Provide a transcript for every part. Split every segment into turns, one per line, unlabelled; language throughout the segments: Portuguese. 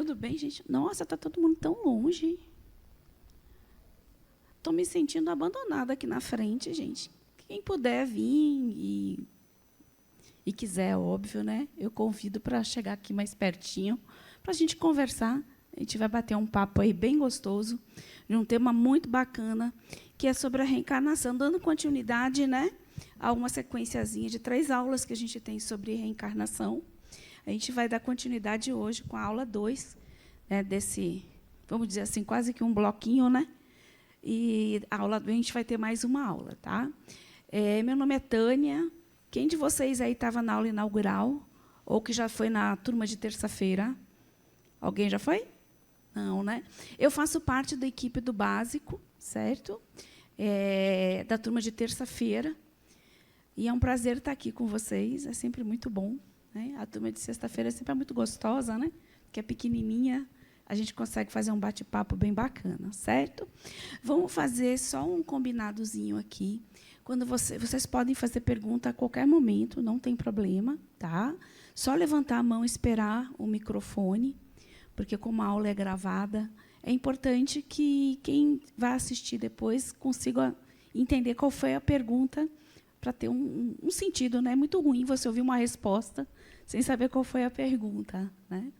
Tudo bem, gente? Nossa, está todo mundo tão longe. Estou me sentindo abandonada aqui na frente, gente. Quem puder vir e quiser, óbvio, né? Eu convido para chegar aqui mais pertinho, para a gente conversar. A gente vai bater um papo aí bem gostoso, de um tema muito bacana, que é sobre a reencarnação, dando continuidade, né, a uma sequenciazinha de 3 aulas que a gente tem sobre reencarnação. A gente vai dar continuidade hoje com a aula 2, né, desse, vamos dizer assim, quase que um bloquinho, né? E a gente vai ter mais uma aula, tá? Meu nome é Tânia. Quem de vocês aí estava na aula inaugural ou que já foi na turma de terça-feira? Alguém já foi? Não, né? Eu faço parte da equipe do básico, certo? Da turma de terça-feira. E é um prazer estar aqui com vocês. É sempre muito bom, né? A turma de sexta-feira sempre é muito gostosa, né? Que é pequenininha. A gente consegue fazer um bate-papo bem bacana, certo? Vamos fazer só um combinadozinho aqui. Quando vocês podem fazer pergunta a qualquer momento, não tem problema, tá? Só levantar a mão e esperar o microfone, porque como a aula é gravada, é importante que quem vai assistir depois consiga entender qual foi a pergunta, para ter um sentido, né? É muito ruim você ouvir uma resposta sem saber qual foi a pergunta, né?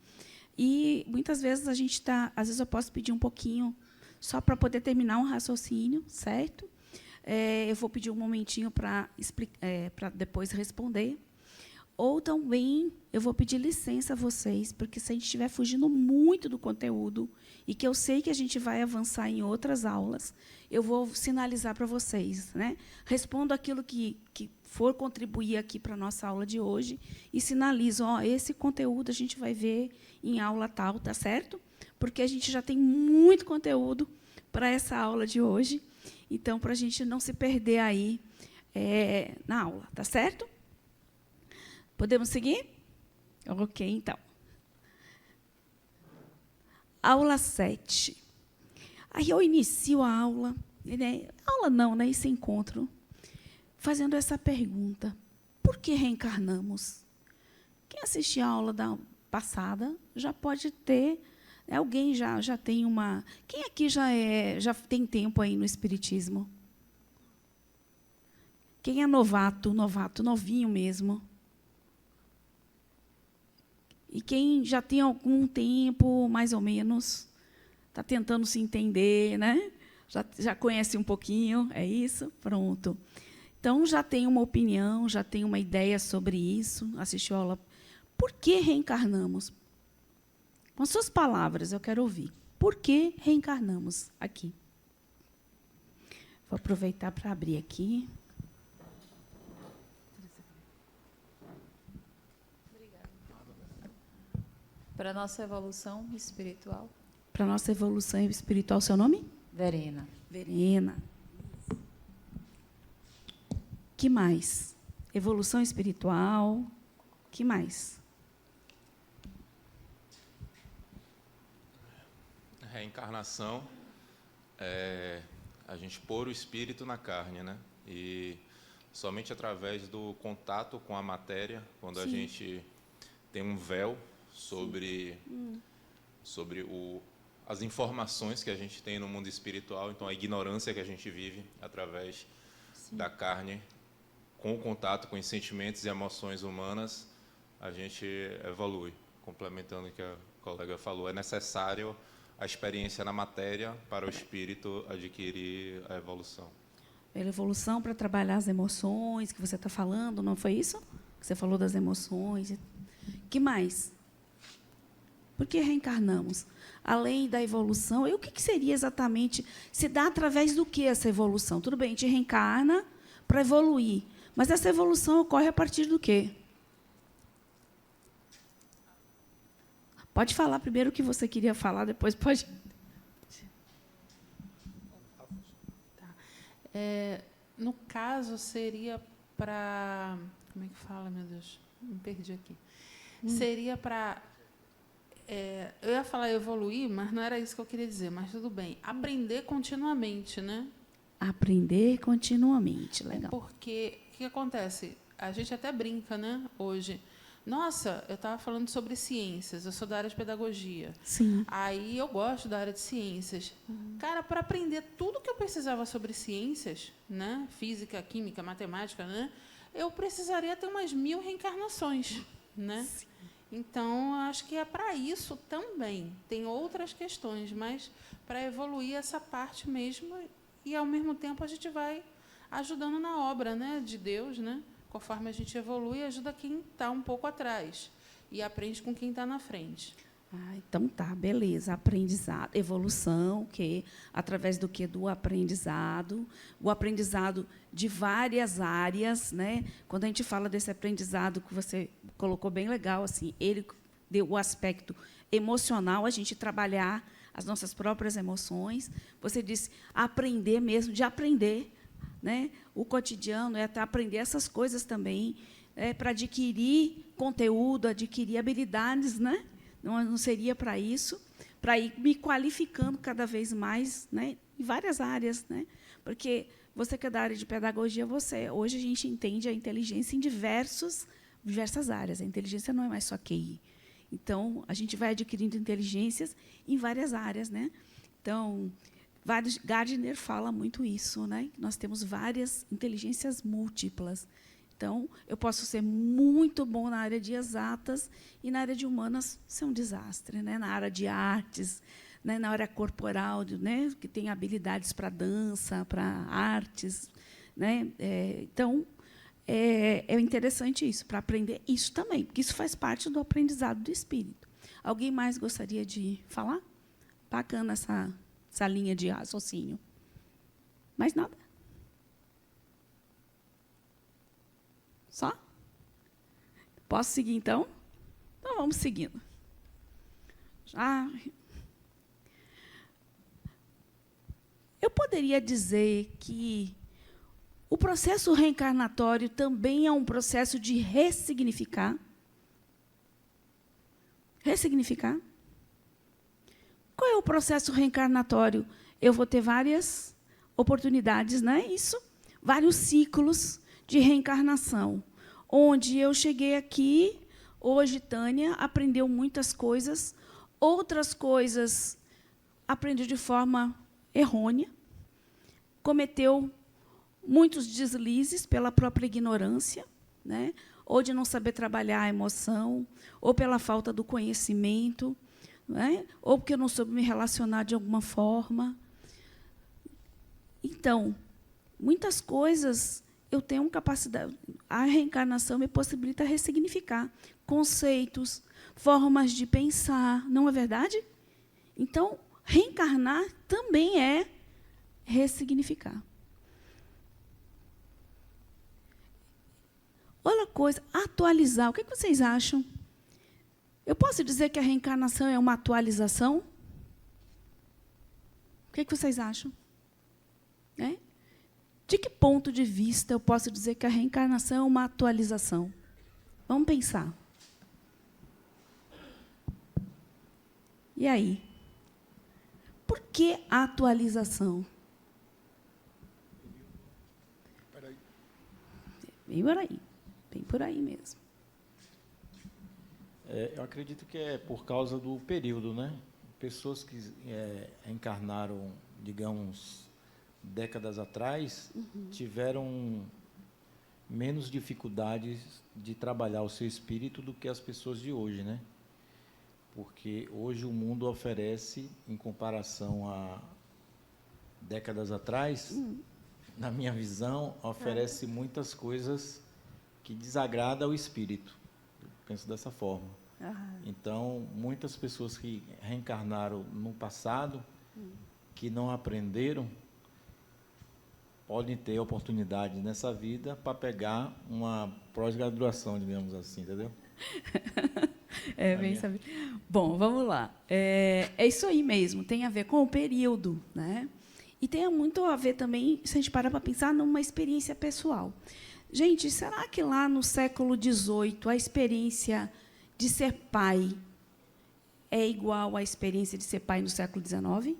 E muitas vezes a gente está, às vezes eu posso pedir um pouquinho só para poder terminar um raciocínio, certo? Eu vou pedir um momentinho para depois responder. Ou também eu vou pedir licença a vocês, porque se a gente estiver fugindo muito do conteúdo e que eu sei que a gente vai avançar em outras aulas, eu vou sinalizar para vocês, né? Respondo aquilo que for contribuir aqui para a nossa aula de hoje e sinalizo, esse conteúdo a gente vai ver em aula tal, tá certo? Porque a gente já tem muito conteúdo para essa aula de hoje, então, para a gente não se perder aí na aula, tá certo? Podemos seguir? Ok, então. Aula 7. Aí eu inicio a aula, né? Aula não, né? Esse encontro, fazendo essa pergunta: por que reencarnamos? Quem assistiu a aula da passada já pode ter, alguém já tem uma. Quem aqui já tem tempo aí no Espiritismo? Quem é novato, novinho mesmo? E quem já tem algum tempo, mais ou menos, está tentando se entender, né? Já conhece um pouquinho, é isso? Pronto. Então, já tem uma opinião, já tem uma ideia sobre isso, assistiu a aula. Por que reencarnamos? Com suas palavras, eu quero ouvir. Por que reencarnamos aqui? Vou aproveitar para abrir aqui.
Para a nossa evolução espiritual.
Para a nossa evolução espiritual, seu nome?
Verena.
Verena. Que mais? Evolução espiritual. Que mais?
Reencarnação é a gente pôr o espírito na carne, né? E somente através do contato com a matéria, quando Sim. a gente tem um véu sobre as informações que a gente tem no mundo espiritual, então a ignorância que a gente vive através Sim. da carne, com o contato com os sentimentos e emoções humanas, a gente evolui. Complementando o que a colega falou, é necessário a experiência na matéria para o espírito adquirir a evolução.
Pela evolução para trabalhar as emoções que você está falando, não foi isso? Que você falou das emoções. Que mais? Por que reencarnamos? Além da evolução, e o que seria exatamente? Se dá através do que essa evolução? Tudo bem, a gente reencarna para evoluir, mas essa evolução ocorre a partir do quê? Pode falar primeiro o que você queria falar, depois pode...
No caso, seria para... Como é que fala, meu Deus? Me perdi aqui. Seria para... eu ia falar evoluir, mas não era isso que eu queria dizer, mas tudo bem. Aprender continuamente, né?
Aprender continuamente, legal.
Porque o que acontece? A gente até brinca, né, hoje. Nossa, eu estava falando sobre ciências, eu sou da área de pedagogia.
Sim.
Aí eu gosto da área de ciências. Cara, para aprender tudo que eu precisava sobre ciências, né? Física, química, matemática, né? Eu precisaria ter umas 1000 reencarnações, né?
Sim.
Então, acho que é para isso também. Tem outras questões, mas para evoluir essa parte mesmo, e, ao mesmo tempo, a gente vai ajudando na obra, né, de Deus, né? Conforme a gente evolui, ajuda quem está um pouco atrás e aprende com quem está na frente.
Ah, então tá, beleza. Aprendizado, evolução, que através do que? Do aprendizado, o aprendizado de várias áreas, né? Quando a gente fala desse aprendizado que você colocou bem legal, assim, ele deu o aspecto emocional, a gente trabalhar as nossas próprias emoções. Você disse aprender mesmo, de aprender, né? O cotidiano é até aprender essas coisas também, para adquirir conteúdo, adquirir habilidades, né? Não seria para isso, para ir me qualificando cada vez mais, né, em várias áreas, né? Porque você que é da área de pedagogia, hoje a gente entende a inteligência em diversas áreas. A inteligência não é mais só QI. Então, a gente vai adquirindo inteligências em várias áreas, né? Então, Gardner fala muito isso, né? Nós temos várias inteligências múltiplas. Então, eu posso ser muito bom na área de exatas e na área de humanas ser um desastre, né? Na área de artes, né? Na área corporal, né? Que tem habilidades para dança, para artes, né? Então, é interessante isso, para aprender isso também, porque isso faz parte do aprendizado do espírito. Alguém mais gostaria de falar? Bacana essa linha de raciocínio. Mais nada? Só? Posso seguir, então? Então, vamos seguindo. Eu poderia dizer que o processo reencarnatório também é um processo de ressignificar. Ressignificar. Qual é o processo reencarnatório? Eu vou ter várias oportunidades, não é isso? Vários ciclos de reencarnação, onde eu cheguei aqui, hoje, Tânia, aprendeu muitas coisas, outras coisas aprendeu de forma errônea, cometeu muitos deslizes pela própria ignorância, né? Ou de não saber trabalhar a emoção, ou pela falta do conhecimento, né? Ou porque eu não soube me relacionar de alguma forma. Então, muitas coisas eu tenho capacidade. A reencarnação me possibilita ressignificar conceitos, formas de pensar, não é verdade? Então, reencarnar também é ressignificar. Olha a coisa, atualizar. O que vocês acham? Eu posso dizer que a reencarnação é uma atualização? O que vocês acham? De que ponto de vista eu posso dizer que a reencarnação é uma atualização? Vamos pensar. E aí? Por que a atualização? Bem por aí mesmo.
Eu acredito que é por causa do período, né? Pessoas que encarnaram, digamos, décadas atrás, tiveram menos dificuldades de trabalhar o seu espírito do que as pessoas de hoje, né? Porque hoje o mundo oferece, em comparação a décadas atrás, na minha visão, oferece muitas coisas que desagradam o espírito. Eu penso dessa forma. Então, muitas pessoas que reencarnaram no passado, que não aprenderam, podem ter oportunidade nessa vida para pegar uma pós-graduação, digamos assim, entendeu?
Bem sabido. Bom, vamos lá. É isso aí mesmo, tem a ver com o período, né? E tem muito a ver também, se a gente parar para pensar, numa experiência pessoal. Gente, será que lá no século XVIII a experiência de ser pai é igual à experiência de ser pai no século XIX?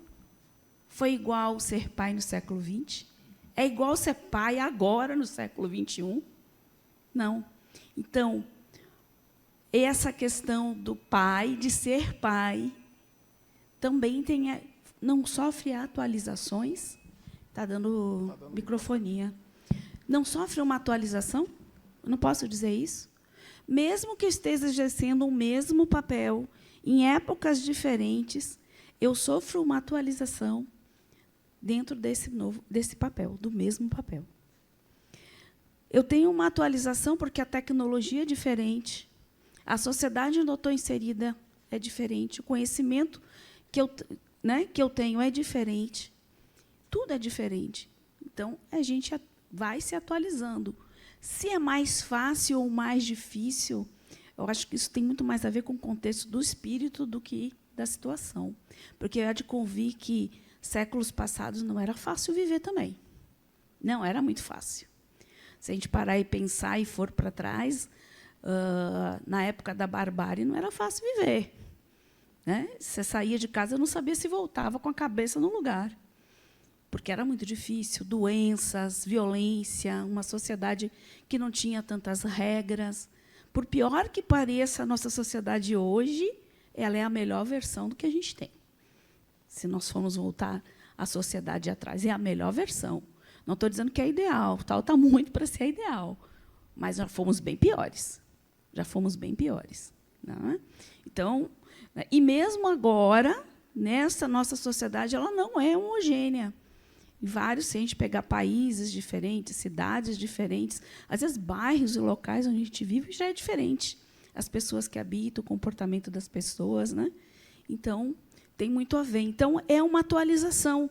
Foi igual ser pai no século XX? É igual ser pai agora, no século XXI? Não. Então, essa questão do pai, de ser pai, também não sofre atualizações. Está dando microfonia. Não sofre uma atualização? Não posso dizer isso? Mesmo que eu esteja exercendo o mesmo papel, em épocas diferentes, eu sofro uma atualização dentro desse papel, do mesmo papel. Eu tenho uma atualização porque a tecnologia é diferente, a sociedade onde eu estou inserida é diferente, o conhecimento que eu tenho é diferente, tudo é diferente. Então, a gente vai se atualizando. Se é mais fácil ou mais difícil, eu acho que isso tem muito mais a ver com o contexto do espírito do que da situação. Porque eu há de convir que séculos passados não era fácil viver também. Não era muito fácil. Se a gente parar e pensar e for para trás, na época da barbárie não era fácil viver. Né? Você saía de casa, eu não sabia se voltava com a cabeça no lugar. Porque era muito difícil, doenças, violência, uma sociedade que não tinha tantas regras. Por pior que pareça a nossa sociedade hoje, ela é a melhor versão do que a gente tem. Se nós formos voltar à sociedade atrás, é a melhor versão. Não estou dizendo que é ideal, está muito para ser ideal, mas já fomos bem piores. Já fomos bem piores. Não é? Então, e mesmo agora, nessa nossa sociedade, ela não é homogênea. Se a gente pegar países diferentes, cidades diferentes, às vezes bairros e locais onde a gente vive já é diferente. As pessoas que habitam, o comportamento das pessoas. Né? Então, tem muito a ver. Então, é uma atualização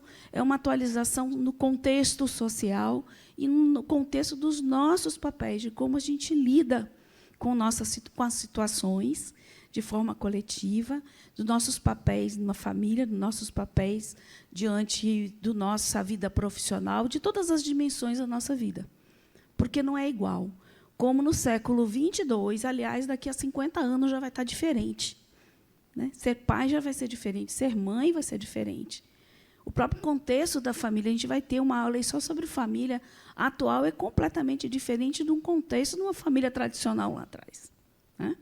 no contexto social e no contexto dos nossos papéis, de como a gente lida com as situações de forma coletiva, dos nossos papéis numa família, dos nossos papéis diante da nossa vida profissional, de todas as dimensões da nossa vida. Porque não é igual. Como no século 22, aliás, daqui a 50 anos já vai estar diferente. Né? Ser pai já vai ser diferente, ser mãe vai ser diferente. O próprio contexto da família, a gente vai ter uma aula só sobre família atual, é completamente diferente de um contexto de uma família tradicional lá atrás. Né?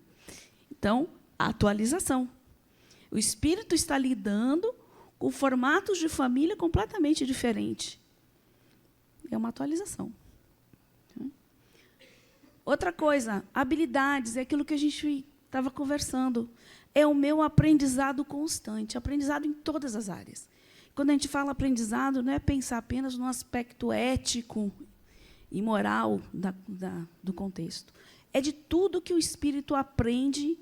Então, a atualização. O espírito está lidando com formatos de família completamente diferentes. É uma atualização. Outra coisa, habilidades, é aquilo que a gente estava conversando. É o meu aprendizado constante, aprendizado em todas as áreas. Quando a gente fala aprendizado, não é pensar apenas no aspecto ético e moral do contexto. É de tudo que o espírito aprende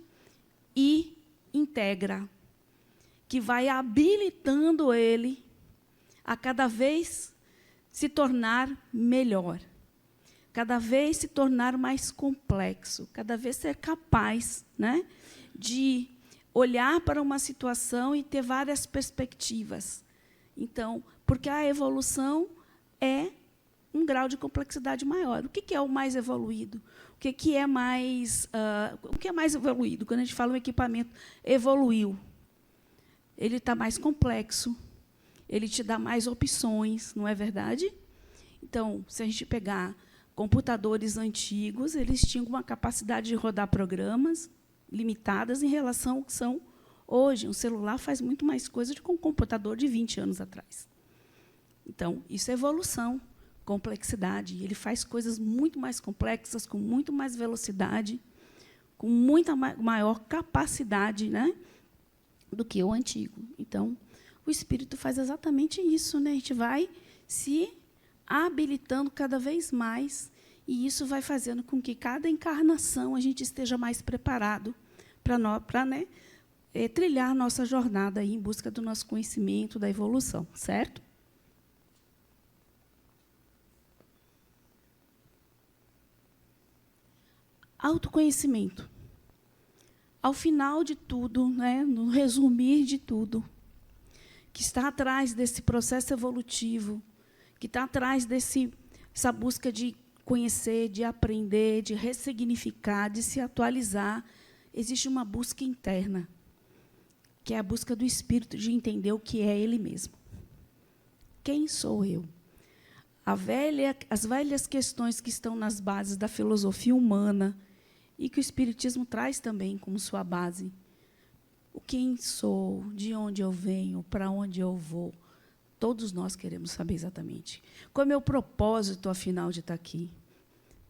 e integra, que vai habilitando ele a cada vez se tornar melhor, cada vez se tornar mais complexo, cada vez ser capaz, né, de olhar para uma situação e ter várias perspectivas. Então, porque a evolução é um grau de complexidade maior. O que é o mais evoluído? O que é mais evoluído? Quando a gente fala um equipamento evoluiu, ele está mais complexo, ele te dá mais opções, não é verdade? Então, se a gente pegar computadores antigos, eles tinham uma capacidade de rodar programas limitadas em relação ao que são hoje. Um celular faz muito mais coisa do que um computador de 20 anos atrás. Então, isso é evolução, complexidade. Ele faz coisas muito mais complexas, com muito mais velocidade, com muita maior capacidade, né, do que o antigo. Então, o espírito faz exatamente isso. Né? A gente vai se habilitando cada vez mais, e isso vai fazendo com que cada encarnação a gente esteja mais preparado para trilhar a nossa jornada aí em busca do nosso conhecimento, da evolução, certo? Autoconhecimento. Ao final de tudo, né, no resumir de tudo, que está atrás desse processo evolutivo, que está atrás dessa busca de conhecer, de aprender, de ressignificar, de se atualizar, existe uma busca interna, que é a busca do espírito de entender o que é ele mesmo. Quem sou eu? As velhas questões que estão nas bases da filosofia humana e que o Espiritismo traz também como sua base. O quem sou, de onde eu venho, para onde eu vou. Todos nós queremos saber exatamente. Qual é o meu propósito, afinal, de estar aqui?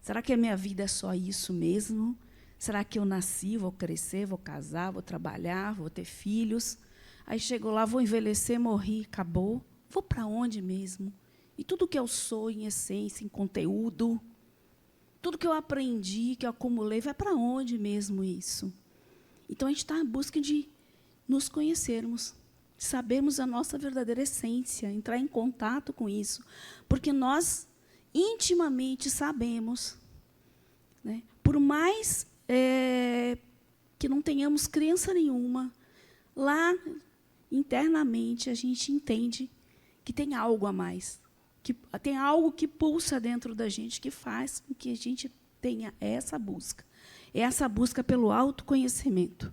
Será que a minha vida é só isso mesmo? Será que eu nasci, vou crescer, vou casar, vou trabalhar, vou ter filhos? Aí chego lá, vou envelhecer, morri, acabou. Vou para onde mesmo? E tudo que eu sou, em essência, em conteúdo, tudo que eu aprendi, que eu acumulei, vai para onde mesmo isso? Então, a gente está em busca de nos conhecermos, de sabermos a nossa verdadeira essência, entrar em contato com isso, porque nós intimamente sabemos, né, por mais que não tenhamos crença nenhuma, lá internamente a gente entende que tem algo a mais, que tem algo que pulsa dentro da gente, que faz com que a gente tenha essa busca pelo autoconhecimento.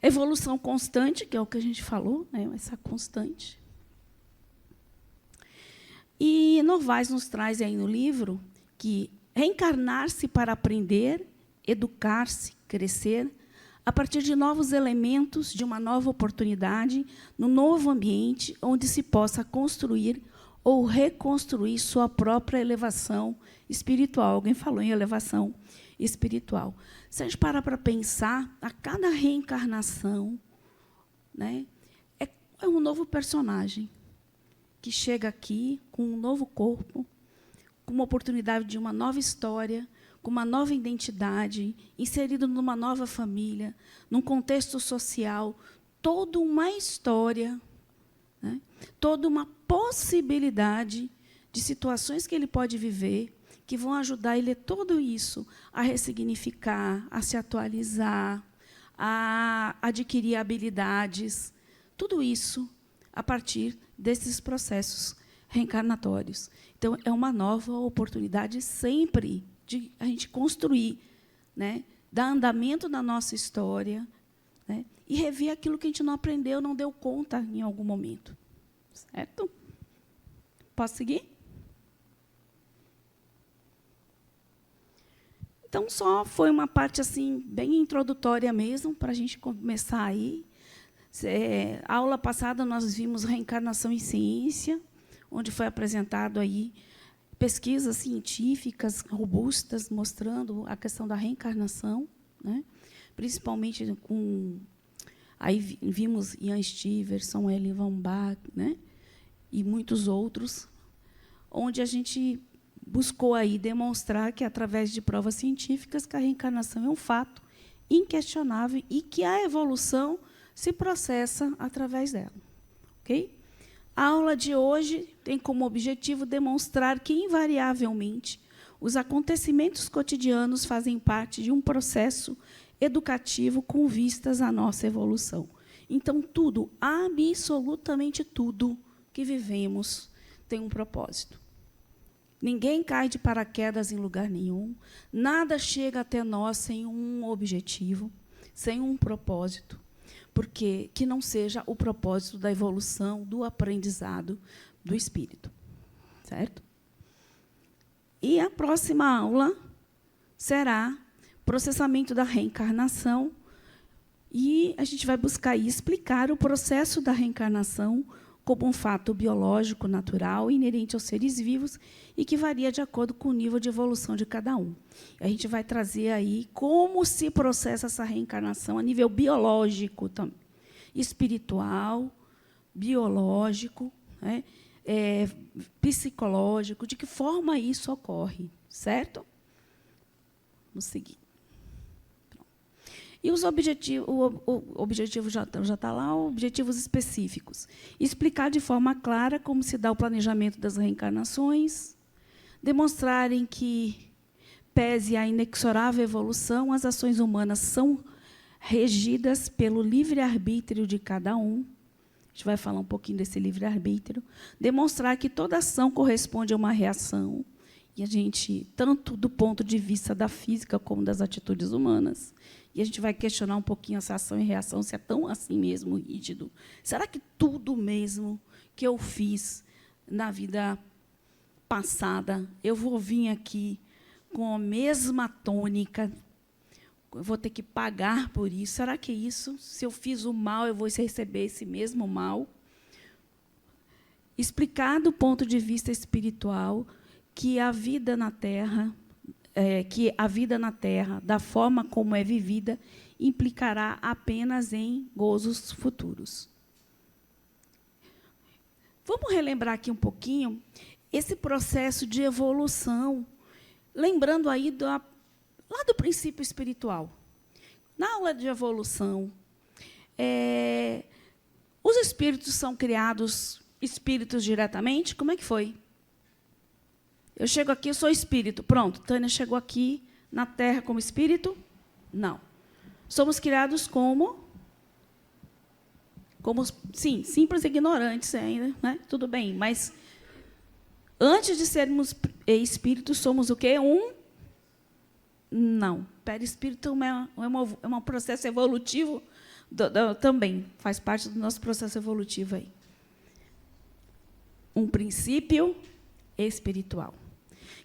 Evolução constante, que é o que a gente falou, né, essa constante. E Novaes nos traz aí no livro que reencarnar-se para aprender, educar-se, crescer, a partir de novos elementos, de uma nova oportunidade, no novo ambiente, onde se possa construir ou reconstruir sua própria elevação espiritual. Alguém falou em elevação espiritual. Se a gente parar para pensar, a cada reencarnação, né, é um novo personagem que chega aqui com um novo corpo, com uma oportunidade de uma nova história, com uma nova identidade, inserido numa nova família, num contexto social, toda uma história, né, toda uma possibilidade de situações que ele pode viver, que vão ajudar ele tudo isso a ressignificar, a se atualizar, a adquirir habilidades, tudo isso a partir desses processos reencarnatórios. Então, é uma nova oportunidade sempre de a gente construir, né, dar andamento na nossa história, né, e rever aquilo que a gente não aprendeu, não deu conta em algum momento. Certo? Posso seguir? Então, só foi uma parte assim bem introdutória mesmo, para a gente começar aí. A aula passada nós vimos reencarnação em ciência, onde foi apresentado aí pesquisas científicas robustas mostrando a questão da reencarnação, né? Principalmente com aí vimos Ian Stevenson, Ellen Van Bach, né? E muitos outros, onde a gente buscou aí demonstrar que, através de provas científicas, que a reencarnação é um fato inquestionável e que a evolução se processa através dela. Ok? A aula de hoje tem como objetivo demonstrar que, invariavelmente, os acontecimentos cotidianos fazem parte de um processo educativo com vistas à nossa evolução. Então, tudo, absolutamente tudo que vivemos tem um propósito. Ninguém cai de paraquedas em lugar nenhum, nada chega até nós sem um objetivo, sem um propósito, porque que não seja o propósito da evolução, do aprendizado do espírito. Certo? E a próxima aula será processamento da reencarnação, e a gente vai buscar aí explicar o processo da reencarnação como um fato biológico, natural, inerente aos seres vivos e que varia de acordo com o nível de evolução de cada um. A gente vai trazer aí como se processa essa reencarnação a nível biológico também, espiritual, biológico, né, psicológico, de que forma isso ocorre, certo? Vamos seguir. E os objetivos, o objetivo já está lá, objetivos específicos. Explicar de forma clara como se dá o planejamento das reencarnações, demonstrarem que, pese a inexorável evolução, as ações humanas são regidas pelo livre-arbítrio de cada um. A gente vai falar um pouquinho desse livre-arbítrio. Demonstrar que toda ação corresponde a uma reação, e a gente, tanto do ponto de vista da física como das atitudes humanas. E a gente vai questionar um pouquinho essa ação e reação, se é tão assim mesmo rígido. Será que tudo mesmo que eu fiz na vida passada, eu vou vir aqui com a mesma tônica. Eu vou ter que pagar por isso. Será que é isso? Se eu fiz o mal, eu vou receber esse mesmo mal? Explicar do ponto de vista espiritual que a vida na Terra, da forma como é vivida, implicará apenas em gozos futuros. Vamos relembrar aqui um pouquinho esse processo de evolução, lembrando aí lá do princípio espiritual. Na aula de evolução, os espíritos são criados espíritos diretamente? Como é que foi? Eu chego aqui, eu sou espírito. Pronto, Tânia chegou aqui na Terra como espírito? Não. Somos criados como sim, simples e ignorantes ainda, né? Tudo bem, mas antes de sermos espíritos, somos o quê? Não. Perispírito é um processo evolutivo também, faz parte do nosso processo evolutivo aí. Um princípio espiritual,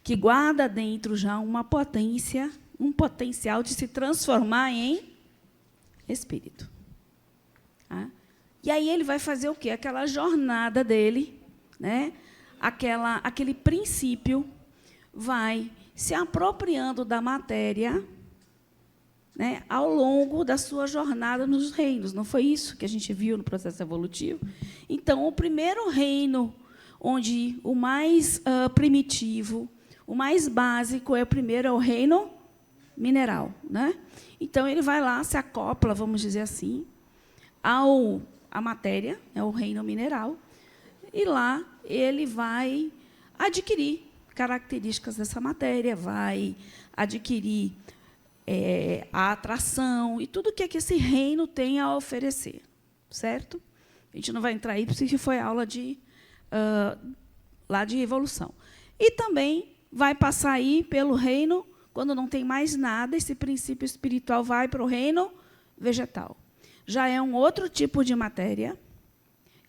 que guarda dentro já uma potência, um potencial de se transformar em espírito. Tá? E aí ele vai fazer o quê? Aquela jornada dele, né? Aquele princípio vai se apropriando da matéria, né, ao longo da sua jornada nos reinos. Não foi isso que a gente viu no processo evolutivo? Então, o primeiro reino, onde o mais primitivo, o mais básico é o reino mineral, né? Então ele vai lá, se acopla, vamos dizer assim, à matéria, é o reino mineral, e lá ele vai adquirir características dessa matéria, vai adquirir a atração e tudo o que esse reino tem a oferecer, certo? A gente não vai entrar aí, porque foi aula lá de evolução. E também vai passar aí pelo reino, quando não tem mais nada, esse princípio espiritual vai para o reino vegetal. Já é um outro tipo de matéria,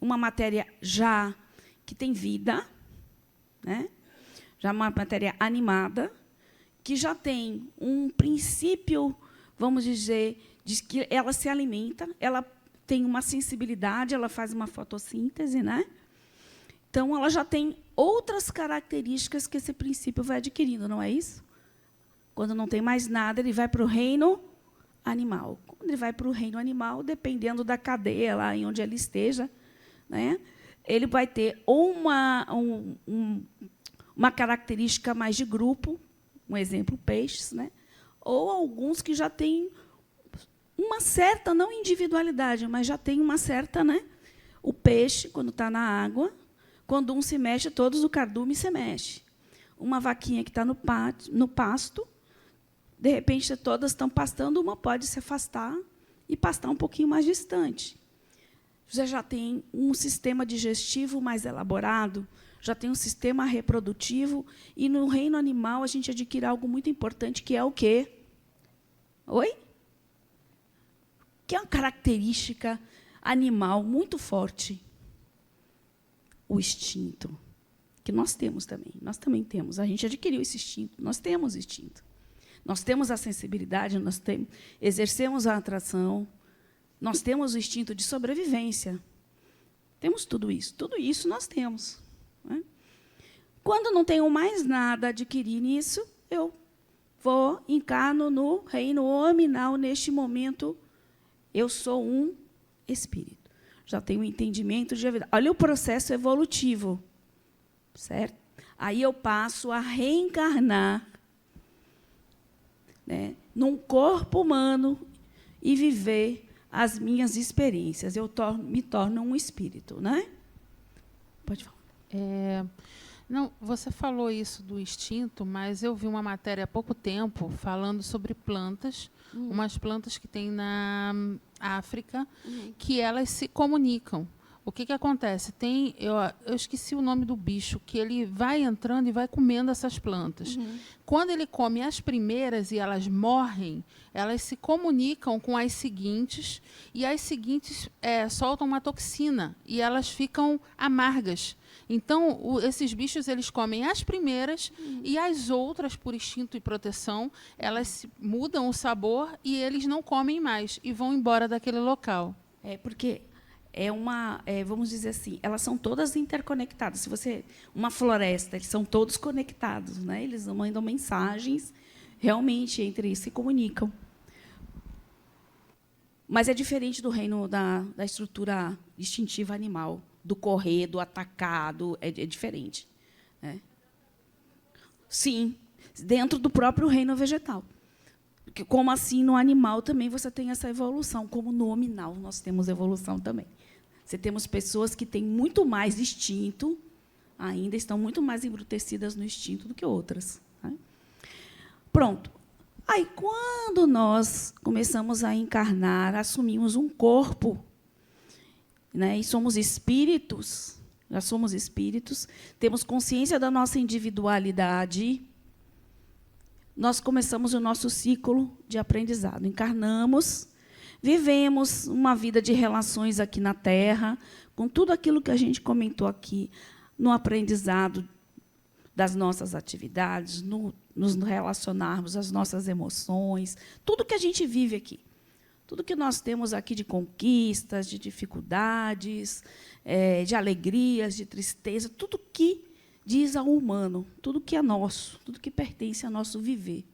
uma matéria já que tem vida, né? Já uma matéria animada, que já tem um princípio, vamos dizer, de que ela se alimenta, ela tem uma sensibilidade, ela faz uma fotossíntese, né? Então, ela já tem outras características que esse princípio vai adquirindo, não é isso? Quando não tem mais nada, ele vai para o reino animal. Quando ele vai para o reino animal, dependendo da cadeia lá em onde ele esteja, né, ele vai ter ou uma característica mais de grupo, um exemplo, peixes, né, ou alguns que já têm uma certa, não individualidade, mas já tem uma certa, né, o peixe, quando está na água, quando um se mexe, todos o cardume se mexe. Uma vaquinha que está no pasto, de repente, todas estão pastando, uma pode se afastar e pastar um pouquinho mais distante. Você já tem um sistema digestivo mais elaborado, já tem um sistema reprodutivo, e no reino animal a gente adquire algo muito importante, que é o quê? Oi? Que é uma característica animal muito forte. O instinto, que nós temos também. Nós também temos. A gente adquiriu esse instinto. Nós temos instinto. Nós temos a sensibilidade, exercemos a atração, nós temos o instinto de sobrevivência. Temos tudo isso. Tudo isso nós temos. Né? Quando não tenho mais nada a adquirir nisso, eu encarno no reino hominal. Neste momento, eu sou um espírito. Já tenho um entendimento de vida. Olha o processo evolutivo. Certo? Aí eu passo a reencarnar, né, num corpo humano e viver as minhas experiências. Eu me torno um espírito, né? Pode falar.
Não, você falou isso do instinto, mas eu vi uma matéria há pouco tempo falando sobre plantas, umas plantas que tem na África, que elas se comunicam. o que acontece? Eu esqueci o nome do bicho, que ele vai entrando e vai comendo essas plantas. Quando ele come as primeiras e elas morrem, elas se comunicam com as seguintes, e as seguintes soltam uma toxina, e elas ficam amargas. Então, esses bichos, eles comem as primeiras, e as outras, por instinto e proteção, elas mudam o sabor e eles não comem mais, e vão embora daquele local.
Porque vamos dizer assim, elas são todas interconectadas. Se você uma floresta, eles são todos conectados, né? Eles mandam mensagens, realmente entre eles se comunicam. Mas é diferente do reino da estrutura instintiva animal, do correr, do atacar, é diferente, né? Sim, dentro do próprio reino vegetal. Como assim no animal também você tem essa evolução, como no hominal nós temos evolução também. Você temos pessoas que têm muito mais instinto, ainda estão muito mais embrutecidas no instinto do que outras, né? Pronto. Aí, quando nós começamos a encarnar, assumimos um corpo, né, e somos espíritos, já somos espíritos, temos consciência da nossa individualidade, nós começamos o nosso ciclo de aprendizado. Encarnamos, vivemos uma vida de relações aqui na Terra, com tudo aquilo que a gente comentou aqui, no aprendizado das nossas atividades, nos relacionarmos às nossas emoções, tudo que a gente vive aqui. Tudo que nós temos aqui de conquistas, de dificuldades, de alegrias, de tristeza, tudo que diz ao humano, tudo que é nosso, tudo que pertence ao nosso viver.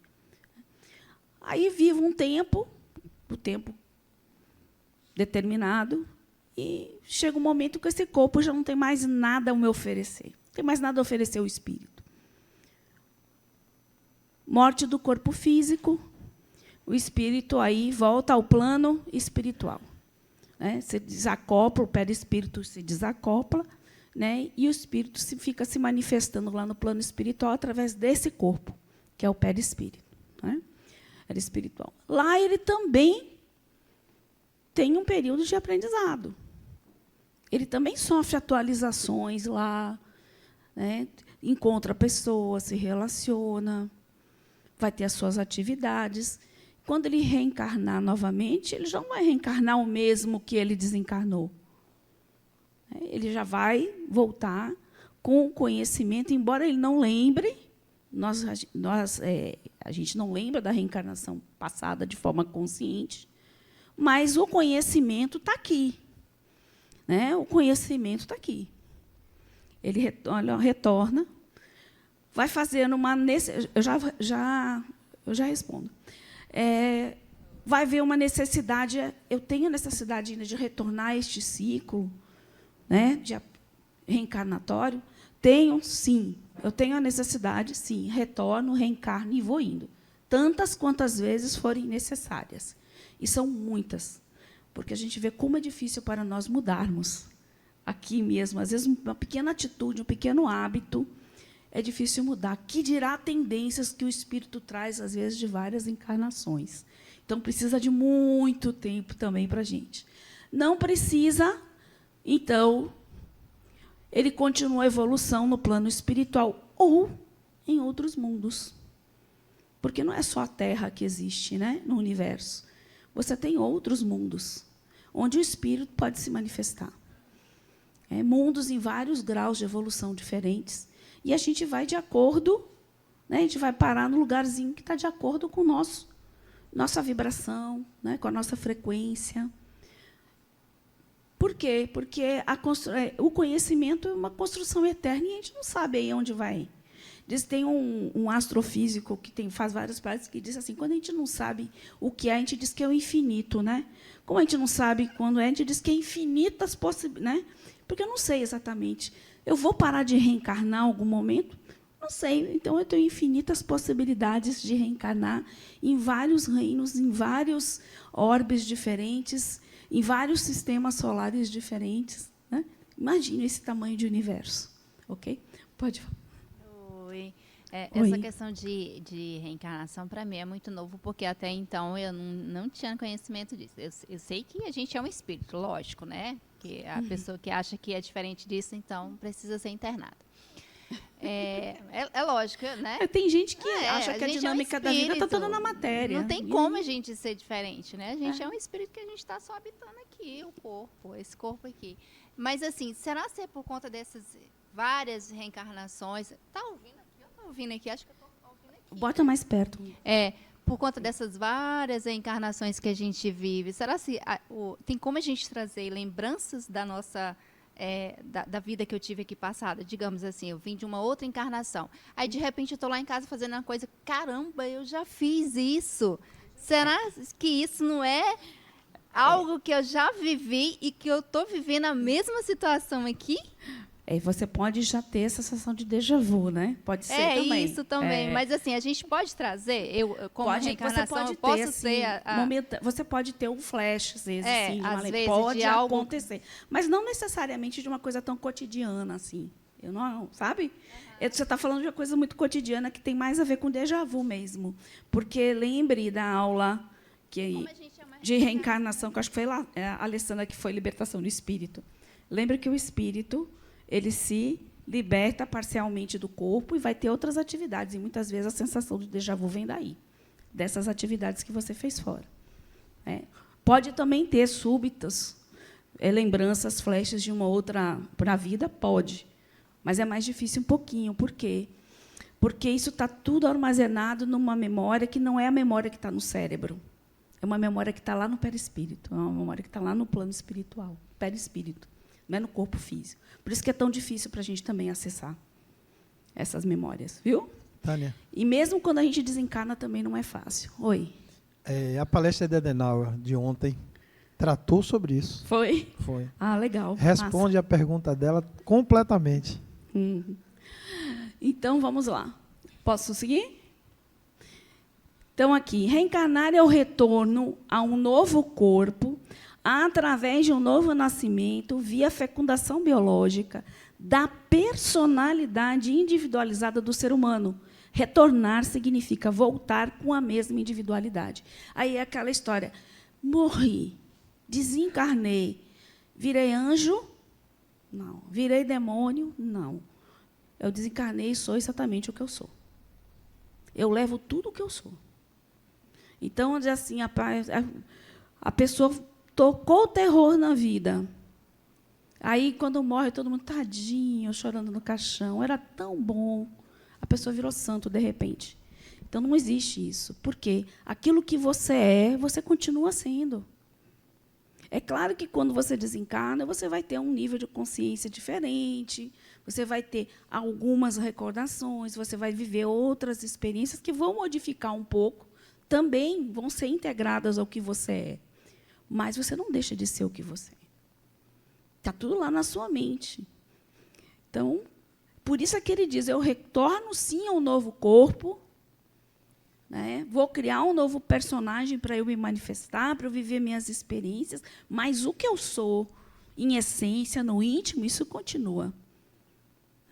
Aí vivo um tempo, o tempo determinado, e chega um momento que esse corpo já não tem mais nada a me oferecer, não tem mais nada a oferecer ao espírito. Morte do corpo físico, o espírito aí volta ao plano espiritual, né? Se desacopla, o perispírito se desacopla, né? E o espírito fica se manifestando lá no plano espiritual através desse corpo, que é o perispírito, né? Era espiritual. Lá ele também tem um período de aprendizado. Ele também sofre atualizações lá, né? Encontra pessoas, se relaciona, vai ter as suas atividades. Quando ele reencarnar novamente, ele já não vai reencarnar o mesmo que ele desencarnou. Ele já vai voltar com o conhecimento, embora ele não lembre, a gente não lembra da reencarnação passada de forma consciente, mas o conhecimento está aqui, né? O conhecimento está aqui. Ele retorna, vai fazendo uma eu já respondo. Vai haver uma necessidade, eu tenho necessidade ainda de retornar a este ciclo, né, de reencarnatório? Tenho, sim. Eu tenho a necessidade, sim. Retorno, reencarno e vou indo. Tantas quantas vezes forem necessárias. E são muitas, porque a gente vê como é difícil para nós mudarmos. Aqui mesmo, às vezes, uma pequena atitude, um pequeno hábito, é difícil mudar. Que dirá tendências que o espírito traz, às vezes, de várias encarnações. Então, precisa de muito tempo também para a gente. Não precisa, então, ele continua a evolução no plano espiritual ou em outros mundos. Porque não é só a Terra que existe, né, no universo. Você tem outros mundos, onde o espírito pode se manifestar. Mundos em vários graus de evolução diferentes. E a gente vai de acordo, né, a gente vai parar no lugarzinho que está de acordo com nossa vibração, né, com a nossa frequência. Por quê? Porque o conhecimento é uma construção eterna e a gente não sabe aí onde vai. Tem um astrofísico que faz várias práticas que diz assim, quando a gente não sabe o que é, a gente diz que é o infinito, né? Como a gente não sabe quando é, a gente diz que é infinitas possibilidades, né? Porque eu não sei exatamente. Eu vou parar de reencarnar em algum momento? Não sei. Então, eu tenho infinitas possibilidades de reencarnar em vários reinos, em vários orbes diferentes, em vários sistemas solares diferentes, né? Imagine esse tamanho de universo. Ok? Pode falar.
Oi.
Oi.
Essa questão de reencarnação, para mim, é muito novo, porque até então eu não tinha conhecimento disso. Eu sei que a gente é um espírito, lógico, né? Que a pessoa que acha que é diferente disso, então precisa ser internada. É lógico, né?
Tem gente que acha que a
gente
dinâmica da vida está toda na matéria.
Não tem como a gente ser diferente, né? A gente é um espírito que a gente está só habitando aqui, o corpo, esse corpo aqui. Mas, assim, será que é por conta dessas várias reencarnações? Tá ouvindo aqui? Eu tô ouvindo aqui, acho que eu tô ouvindo aqui.
Bota mais perto.
Por conta dessas várias reencarnações que a gente vive, será se tem como a gente trazer lembranças da nossa da vida que eu tive aqui passada? Digamos assim, eu vim de uma outra encarnação. Aí, de repente, eu estou lá em casa fazendo uma coisa, caramba, eu já fiz isso. Será que isso não é algo que eu já vivi e que eu estou vivendo a mesma situação aqui?
Você pode já ter essa sensação de déjà vu, né? Pode ser também.
Isso também. Mas, assim, a gente pode trazer, como reencarnação, eu posso
ter,
ser...
Você pode ter um flash, às vezes, sim,
às vezes,
pode
de algo...
acontecer. Mas não necessariamente de uma coisa tão cotidiana, assim. Eu não, sabe? Você está falando de uma coisa muito cotidiana que tem mais a ver com déjà vu mesmo. Porque lembre da aula de reencarnação, que eu acho que foi lá, a Alessandra, que foi libertação do espírito. Lembre que o espírito... ele se liberta parcialmente do corpo e vai ter outras atividades. E, muitas vezes, a sensação de déjà vu vem daí, dessas atividades que você fez fora. Pode também ter súbitas lembranças, flashes de uma outra para a vida? Pode. Mas é mais difícil um pouquinho. Por quê? Porque isso está tudo armazenado numa memória que não é a memória que está no cérebro. É uma memória que está lá no perispírito. É uma memória que está lá no plano espiritual, perispírito. Não é no corpo físico. Por isso que é tão difícil para a gente também acessar essas memórias, viu?
Tânia.
E mesmo quando a gente desencarna, também não é fácil. Oi.
A palestra de Adenauer de ontem tratou sobre isso.
Foi?
Foi.
Ah, legal.
Responde a pergunta dela completamente.
Então, vamos lá. Posso seguir? Então, aqui, reencarnar é o retorno a um novo corpo através de um novo nascimento via fecundação biológica da personalidade individualizada do ser humano. Retornar significa voltar com a mesma individualidade. Aí é aquela história, morri, desencarnei, virei anjo? Não. Virei demônio? Não. Eu desencarnei e sou exatamente o que eu sou. Eu levo tudo o que eu sou. Então, assim, a pessoa tocou o terror na vida. Aí, quando morre, todo mundo, tadinho, chorando no caixão. Era tão bom. A pessoa virou santo, de repente. Então, não existe isso. Por quê? Aquilo que você é, você continua sendo. É claro que, quando você desencarna, você vai ter um nível de consciência diferente, você vai ter algumas recordações, você vai viver outras experiências que vão modificar um pouco, também vão ser integradas ao que você é. Mas você não deixa de ser o que você é. Está tudo lá na sua mente. Então, por isso é que ele diz, eu retorno, sim, a um novo corpo, né? Vou criar um novo personagem para eu me manifestar, para eu viver minhas experiências, mas o que eu sou, em essência, no íntimo, isso continua.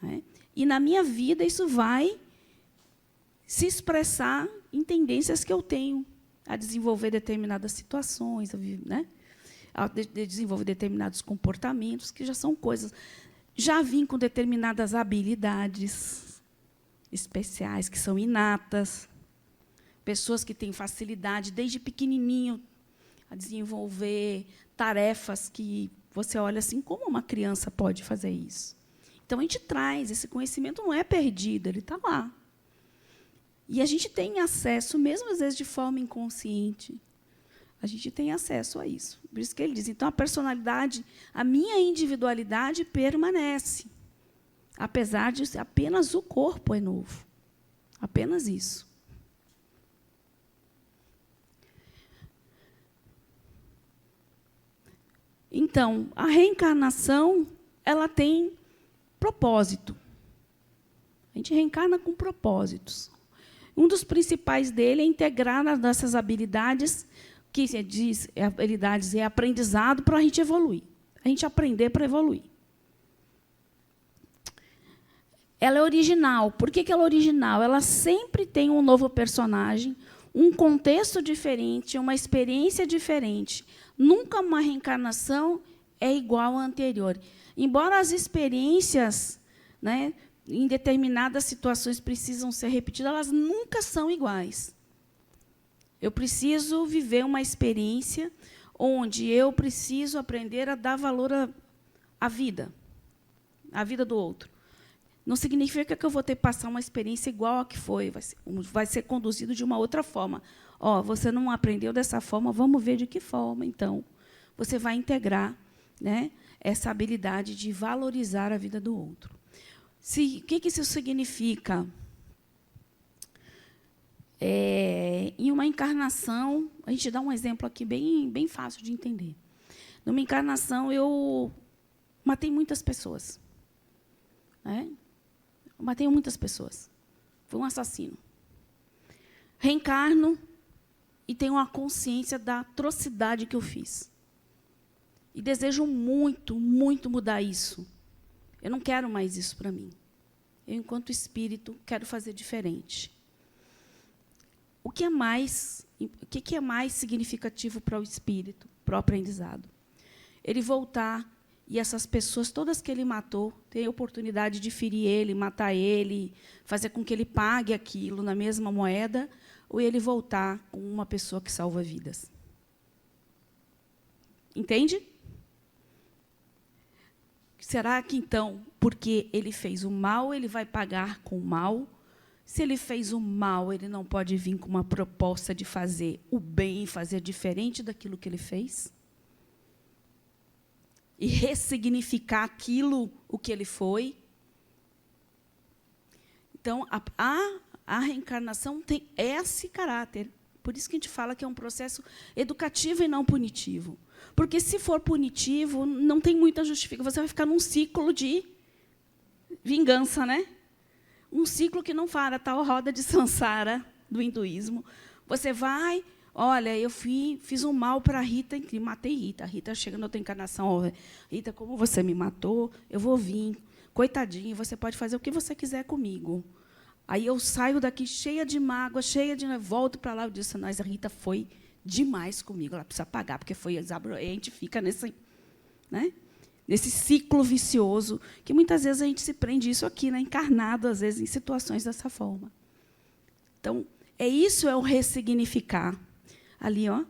Né? E, na minha vida, isso vai se expressar em tendências que eu tenho a desenvolver determinadas situações, né? A desenvolver determinados comportamentos, que já são coisas... Já vim com determinadas habilidades especiais, que são inatas. Pessoas que têm facilidade, desde pequenininho, a desenvolver tarefas que você olha assim, como uma criança pode fazer isso? Então, a gente traz, esse conhecimento não é perdido, ele está lá. E a gente tem acesso, mesmo às vezes de forma inconsciente, a gente tem acesso a isso. Por isso que ele diz, então, a personalidade, a minha individualidade permanece, apesar de apenas o corpo é novo. Apenas isso. Então, a reencarnação, ela tem propósito. A gente reencarna com propósitos. Um dos principais dele é integrar as nossas habilidades, que se diz habilidades e aprendizado, para a gente evoluir. A gente aprender para evoluir. Ela é original. Por que ela é original? Ela sempre tem um novo personagem, um contexto diferente, uma experiência diferente. Nunca uma reencarnação é igual à anterior. Embora as experiências, né, em determinadas situações precisam ser repetidas, elas nunca são iguais. Eu preciso viver uma experiência onde eu preciso aprender a dar valor à vida do outro. Não significa que eu vou ter que passar uma experiência igual a que foi, vai ser conduzido de uma outra forma. Você não aprendeu dessa forma, vamos ver de que forma, então. Você vai integrar, né, essa habilidade de valorizar a vida do outro. O que isso significa? Em uma encarnação, a gente dá um exemplo aqui bem fácil de entender. Numa encarnação, eu matei muitas pessoas. Eu matei muitas pessoas. Fui um assassino. Reencarno e tenho uma consciência da atrocidade que eu fiz. E desejo muito, muito mudar isso. Eu não quero mais isso para mim. Eu, enquanto espírito, quero fazer diferente. O que é mais significativo para o espírito, para o aprendizado? Ele voltar e essas pessoas, todas que ele matou, terem a oportunidade de ferir ele, matar ele, fazer com que ele pague aquilo na mesma moeda, ou ele voltar com uma pessoa que salva vidas. Entende? Será que, então, porque ele fez o mal, ele vai pagar com o mal? Se ele fez o mal, ele não pode vir com uma proposta de fazer o bem, fazer diferente daquilo que ele fez? E ressignificar aquilo, o que ele foi? Então, a reencarnação tem esse caráter. Por isso que a gente fala que é um processo educativo e não punitivo. Porque, se for punitivo, não tem muita justificação. Você vai ficar num ciclo de vingança, né? Um ciclo que não para, tal roda de Sansara do hinduísmo. Você vai, olha, eu fiz um mal para a Rita, matei Rita. A Rita chega na outra encarnação, Rita, como você me matou, eu vou vir. Coitadinha, você pode fazer o que você quiser comigo. Aí eu saio daqui cheia de mágoa, volto para lá e disse, mas a Rita foi demais comigo, ela precisa pagar, porque foi exagerado. A gente fica nesse, né, nesse ciclo vicioso, que muitas vezes a gente se prende isso aqui, né, encarnado, às vezes, em situações dessa forma. Então, isso é o ressignificar. Ali, ó.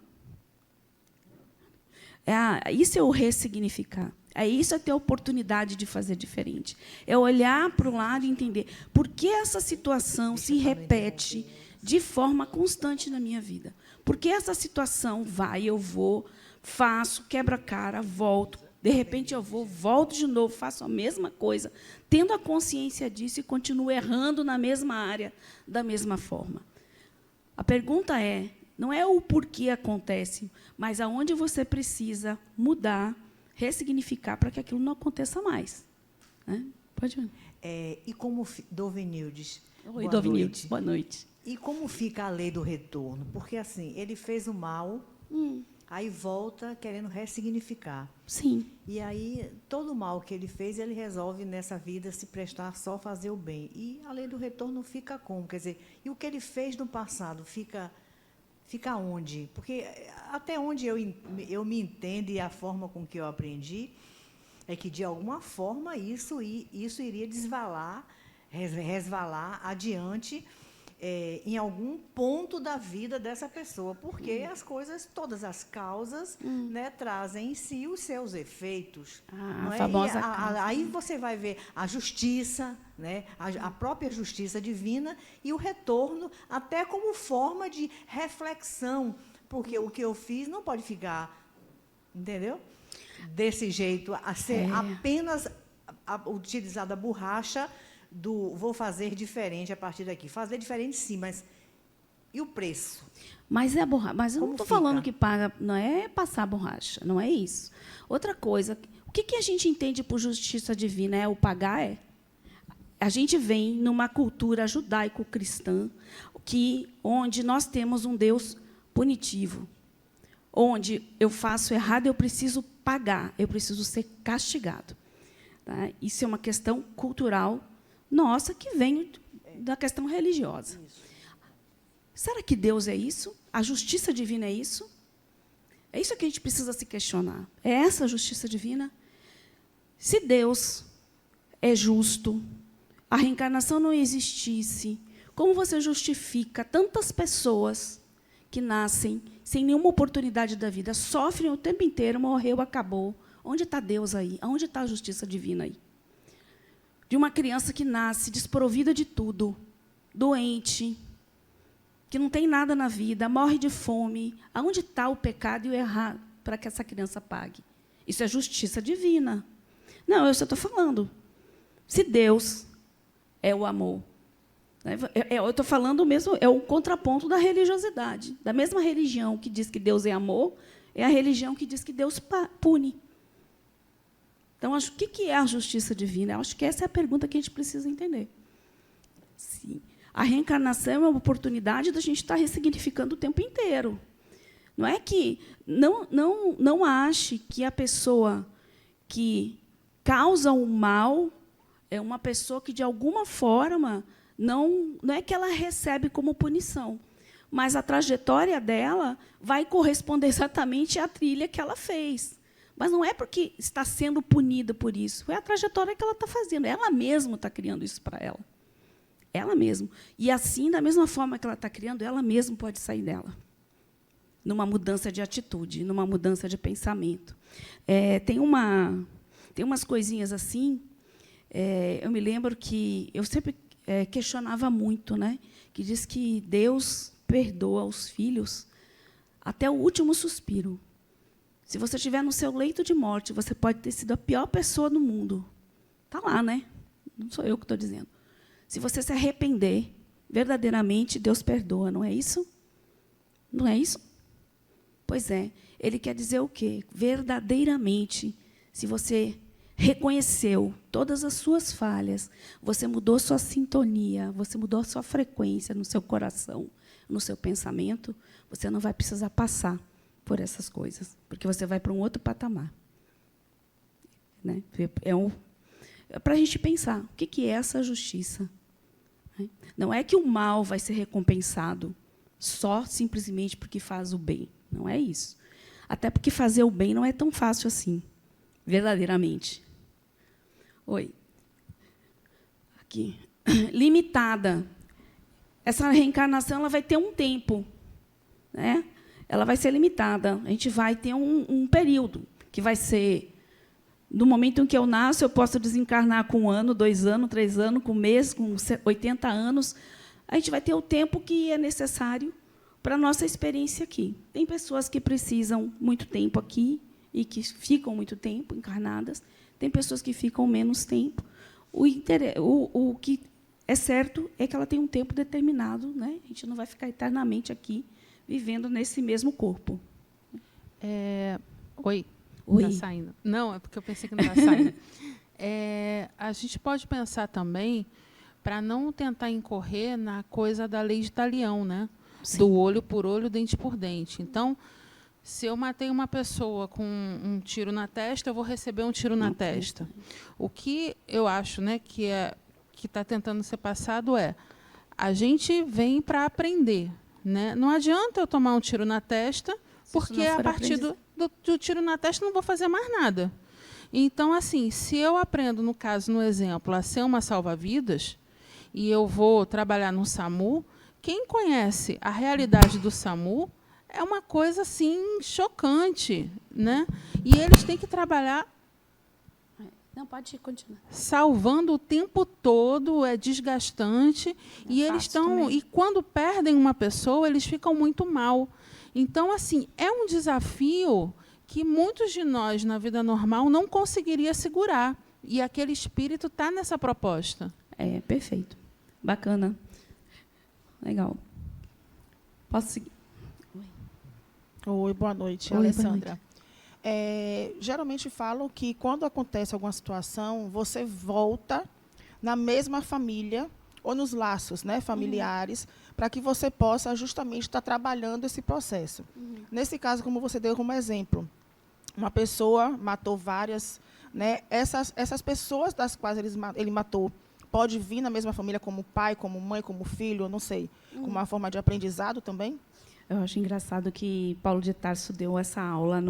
Isso é o ressignificar. Isso é ter a oportunidade de fazer diferente. É olhar para o lado e entender por que essa situação se repete de forma constante na minha vida. Por que essa situação eu vou, faço, quebro a cara, volto, de repente eu volto de novo, faço a mesma coisa, tendo a consciência disso e continuo errando na mesma área, da mesma forma. A pergunta não é o porquê acontece, mas aonde você precisa mudar, ressignificar para que aquilo não aconteça mais. Né? Pode ir.
E como Dovenildes?
Oi, Dovenildes, boa noite.
E como fica a lei do retorno? Porque, assim, ele fez o mal, aí volta querendo ressignificar.
Sim.
E aí, todo o mal que ele fez, ele resolve, nessa vida, se prestar só a fazer o bem. E a lei do retorno fica como? Quer dizer, e o que ele fez no passado fica onde? Porque, até onde eu me entendo e a forma com que eu aprendi, é que, de alguma forma, isso iria resvalar adiante, em algum ponto da vida dessa pessoa, porque as coisas, todas as causas, né, trazem em si os seus efeitos.
A famosa causa.
Aí você vai ver a justiça, né, a própria justiça divina e o retorno, até como forma de reflexão, porque o que eu fiz não pode ficar, entendeu? Desse jeito, a ser apenas utilizada a borracha vou fazer diferente a partir daqui. Fazer diferente, sim, mas e o preço?
Mas mas eu não estou falando que paga, não é passar borracha, não é isso. Outra coisa, o que a gente entende por justiça divina? O pagar? A gente vem numa cultura judaico-cristã onde nós temos um Deus punitivo, onde eu faço errado, eu preciso pagar, eu preciso ser castigado. Tá? Isso é uma questão cultural nossa, que vem da questão religiosa. Será que Deus é isso? A justiça divina é isso? É isso que a gente precisa se questionar. É essa a justiça divina? Se Deus é justo, a reencarnação não existisse, como você justifica tantas pessoas que nascem sem nenhuma oportunidade da vida, sofrem o tempo inteiro, morreu, acabou? Onde está Deus aí? Onde está a justiça divina aí? De uma criança que nasce desprovida de tudo, doente, que não tem nada na vida, morre de fome. Aonde está o pecado e o errado para que essa criança pague? Isso é justiça divina. Não, eu só estou falando. Se Deus é o amor, né? Eu estou falando mesmo, é o contraponto da religiosidade. Da mesma religião que diz que Deus é amor, é a religião que diz que Deus pune. Então, o que é a justiça divina? Eu acho que essa é a pergunta que a gente precisa entender. Sim. A reencarnação é uma oportunidade da gente estar ressignificando o tempo inteiro. Não é que não ache que a pessoa que causa o mal é uma pessoa que, de alguma forma, não é que ela recebe como punição, mas a trajetória dela vai corresponder exatamente à trilha que ela fez. Mas não é porque está sendo punida por isso, é a trajetória que ela está fazendo. Ela mesma está criando isso para ela. Ela mesma. E, assim, da mesma forma que ela está criando, ela mesma pode sair dela. Numa mudança de atitude, numa mudança de pensamento. Tem umas coisinhas assim. Eu me lembro que eu sempre questionava muito, né? Que diz que Deus perdoa os filhos até o último suspiro. Se você estiver no seu leito de morte, você pode ter sido a pior pessoa do mundo. Está lá, né? Não sou eu que estou dizendo. Se você se arrepender, verdadeiramente, Deus perdoa, não é isso? Não é isso? Pois é. Ele quer dizer o quê? Verdadeiramente, se você reconheceu todas as suas falhas, você mudou sua sintonia, você mudou a sua frequência no seu coração, no seu pensamento, você não vai precisar passar por essas coisas, porque você vai para um outro patamar. Né? Para a gente pensar, o que é essa justiça? Não é que o mal vai ser recompensado só simplesmente porque faz o bem. Não é isso. Até porque fazer o bem não é tão fácil assim, verdadeiramente. Oi. Aqui. Limitada. Essa reencarnação ela vai ter um tempo. Né? Ela vai ser limitada. A gente vai ter um período que vai ser... No momento em que eu nasço, eu posso desencarnar com 1 ano, 2 anos, 3 anos, com 1 mês, com 80 anos. A gente vai ter o tempo que é necessário para a nossa experiência aqui. Tem pessoas que precisam muito tempo aqui e que ficam muito tempo encarnadas. Tem pessoas que ficam menos tempo. O que é certo é que ela tem um tempo determinado. Né? A gente não vai ficar eternamente aqui vivendo nesse mesmo corpo.
Oi.
Oi.
Está saindo. Não, é porque eu pensei que não está saindo. A gente pode pensar também para não tentar incorrer na coisa da lei de Talião, né? Sim. Do olho por olho, dente por dente. Então, se eu matei uma pessoa com um tiro na testa, eu vou receber um tiro na testa. O que eu acho, né, que está tentando ser passado a gente vem para aprender. Né? Não adianta eu tomar um tiro na testa, porque a partir do tiro na testa não vou fazer mais nada. Então, assim, se eu aprendo, no caso, no exemplo, a ser uma salva-vidas, e eu vou trabalhar no SAMU, quem conhece a realidade do SAMU é uma coisa assim chocante, né? E eles têm que trabalhar...
Não, pode continuar.
Salvando o tempo todo, é desgastante. E eles estão. E quando perdem uma pessoa, eles ficam muito mal. Então, assim, é um desafio que muitos de nós, na vida normal, não conseguiria segurar. E aquele espírito está nessa proposta.
Perfeito. Bacana. Legal. Posso seguir?
Oi, boa noite,
Oi,
Alessandra.
boa noite.
Geralmente falam que, quando acontece alguma situação, você volta na mesma família ou nos laços, né, familiares, para que você possa justamente estar trabalhando esse processo. Nesse caso, como você deu como exemplo, uma pessoa matou várias, né, essas pessoas das quais ele matou, pode vir na mesma família como pai, como mãe, como filho, eu não sei, como uma forma de aprendizado também?
Eu acho engraçado que Paulo de Tarso deu essa aula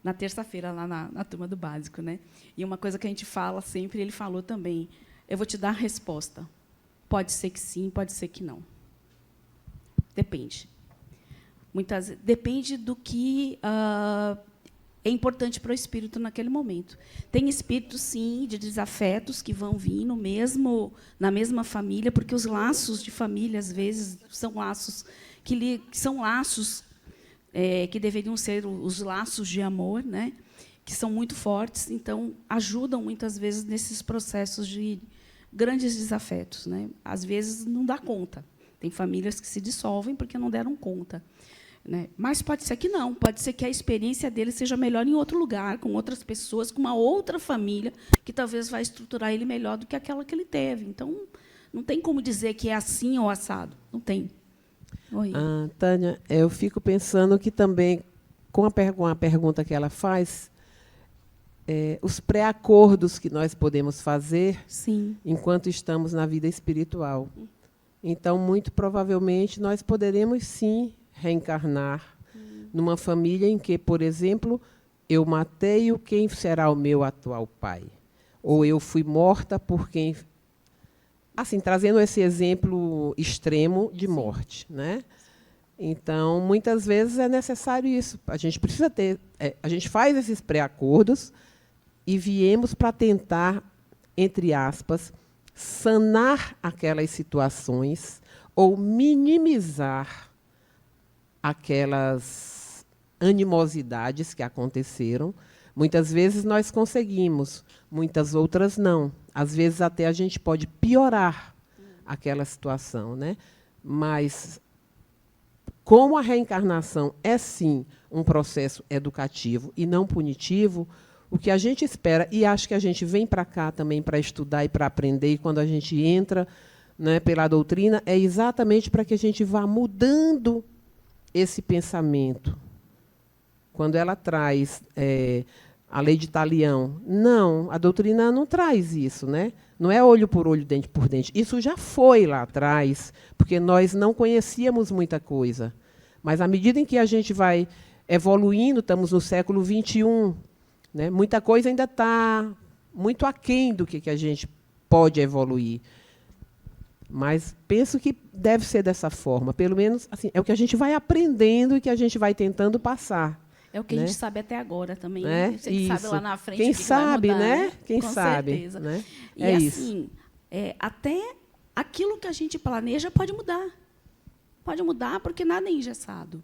na terça-feira, lá na turma do básico, né? E uma coisa que a gente fala sempre, ele falou também, eu vou te dar a resposta. Pode ser que sim, pode ser que não. Depende. Depende do que é importante para o espírito naquele momento. Tem espíritos, sim, de desafetos que vão vir na mesma família, porque os laços de família, às vezes, são laços que deveriam ser os laços de amor, né? Que são muito fortes, então ajudam muitas vezes nesses processos de grandes desafetos, né? Às vezes não dá conta. Tem famílias que se dissolvem porque não deram conta, né? Mas pode ser que não, pode ser que a experiência dele seja melhor em outro lugar, com outras pessoas, com uma outra família, que talvez vai estruturar ele melhor do que aquela que ele teve. Então, não tem como dizer que é assim ou assado. Não tem. Oi.
Tânia, eu fico pensando que também, com a pergunta que ela faz, os pré-acordos que nós podemos fazer
Sim.
enquanto estamos na vida espiritual. Então, muito provavelmente, nós poderemos, sim, reencarnar numa família em que, por exemplo, eu matei quem será o meu atual pai. Ou eu fui morta por quem... Assim, trazendo esse exemplo extremo de morte, né? Então, muitas vezes é necessário isso. A gente precisa ter... a gente faz esses pré-acordos e viemos para tentar, entre aspas, sanar aquelas situações ou minimizar aquelas animosidades que aconteceram. Muitas vezes nós conseguimos, muitas outras não. Às vezes até a gente pode piorar aquela situação, né? Mas, como a reencarnação é, sim, um processo educativo e não punitivo, o que a gente espera, e acho que a gente vem para cá também para estudar e para aprender, e quando a gente entra, né, pela doutrina, é exatamente para que a gente vá mudando esse pensamento. Quando ela traz a lei de Talião, não, a doutrina não traz isso, né? Não é olho por olho, dente por dente. Isso já foi lá atrás, porque nós não conhecíamos muita coisa. Mas, à medida em que a gente vai evoluindo, estamos no século XXI, né? Muita coisa ainda está muito aquém do que a gente pode evoluir. Mas penso que deve ser dessa forma. Pelo menos assim, é o que a gente vai aprendendo e que a gente vai tentando passar.
É o que
né?
a gente sabe até agora também.
Né?
Né? Você sabe lá na frente.
Quem
o que
sabe,
vai mudar,
né? Quem
Com
sabe.
certeza.
Né?
E
é
assim,
isso.
Até aquilo que a gente planeja pode mudar. Pode mudar porque nada é engessado.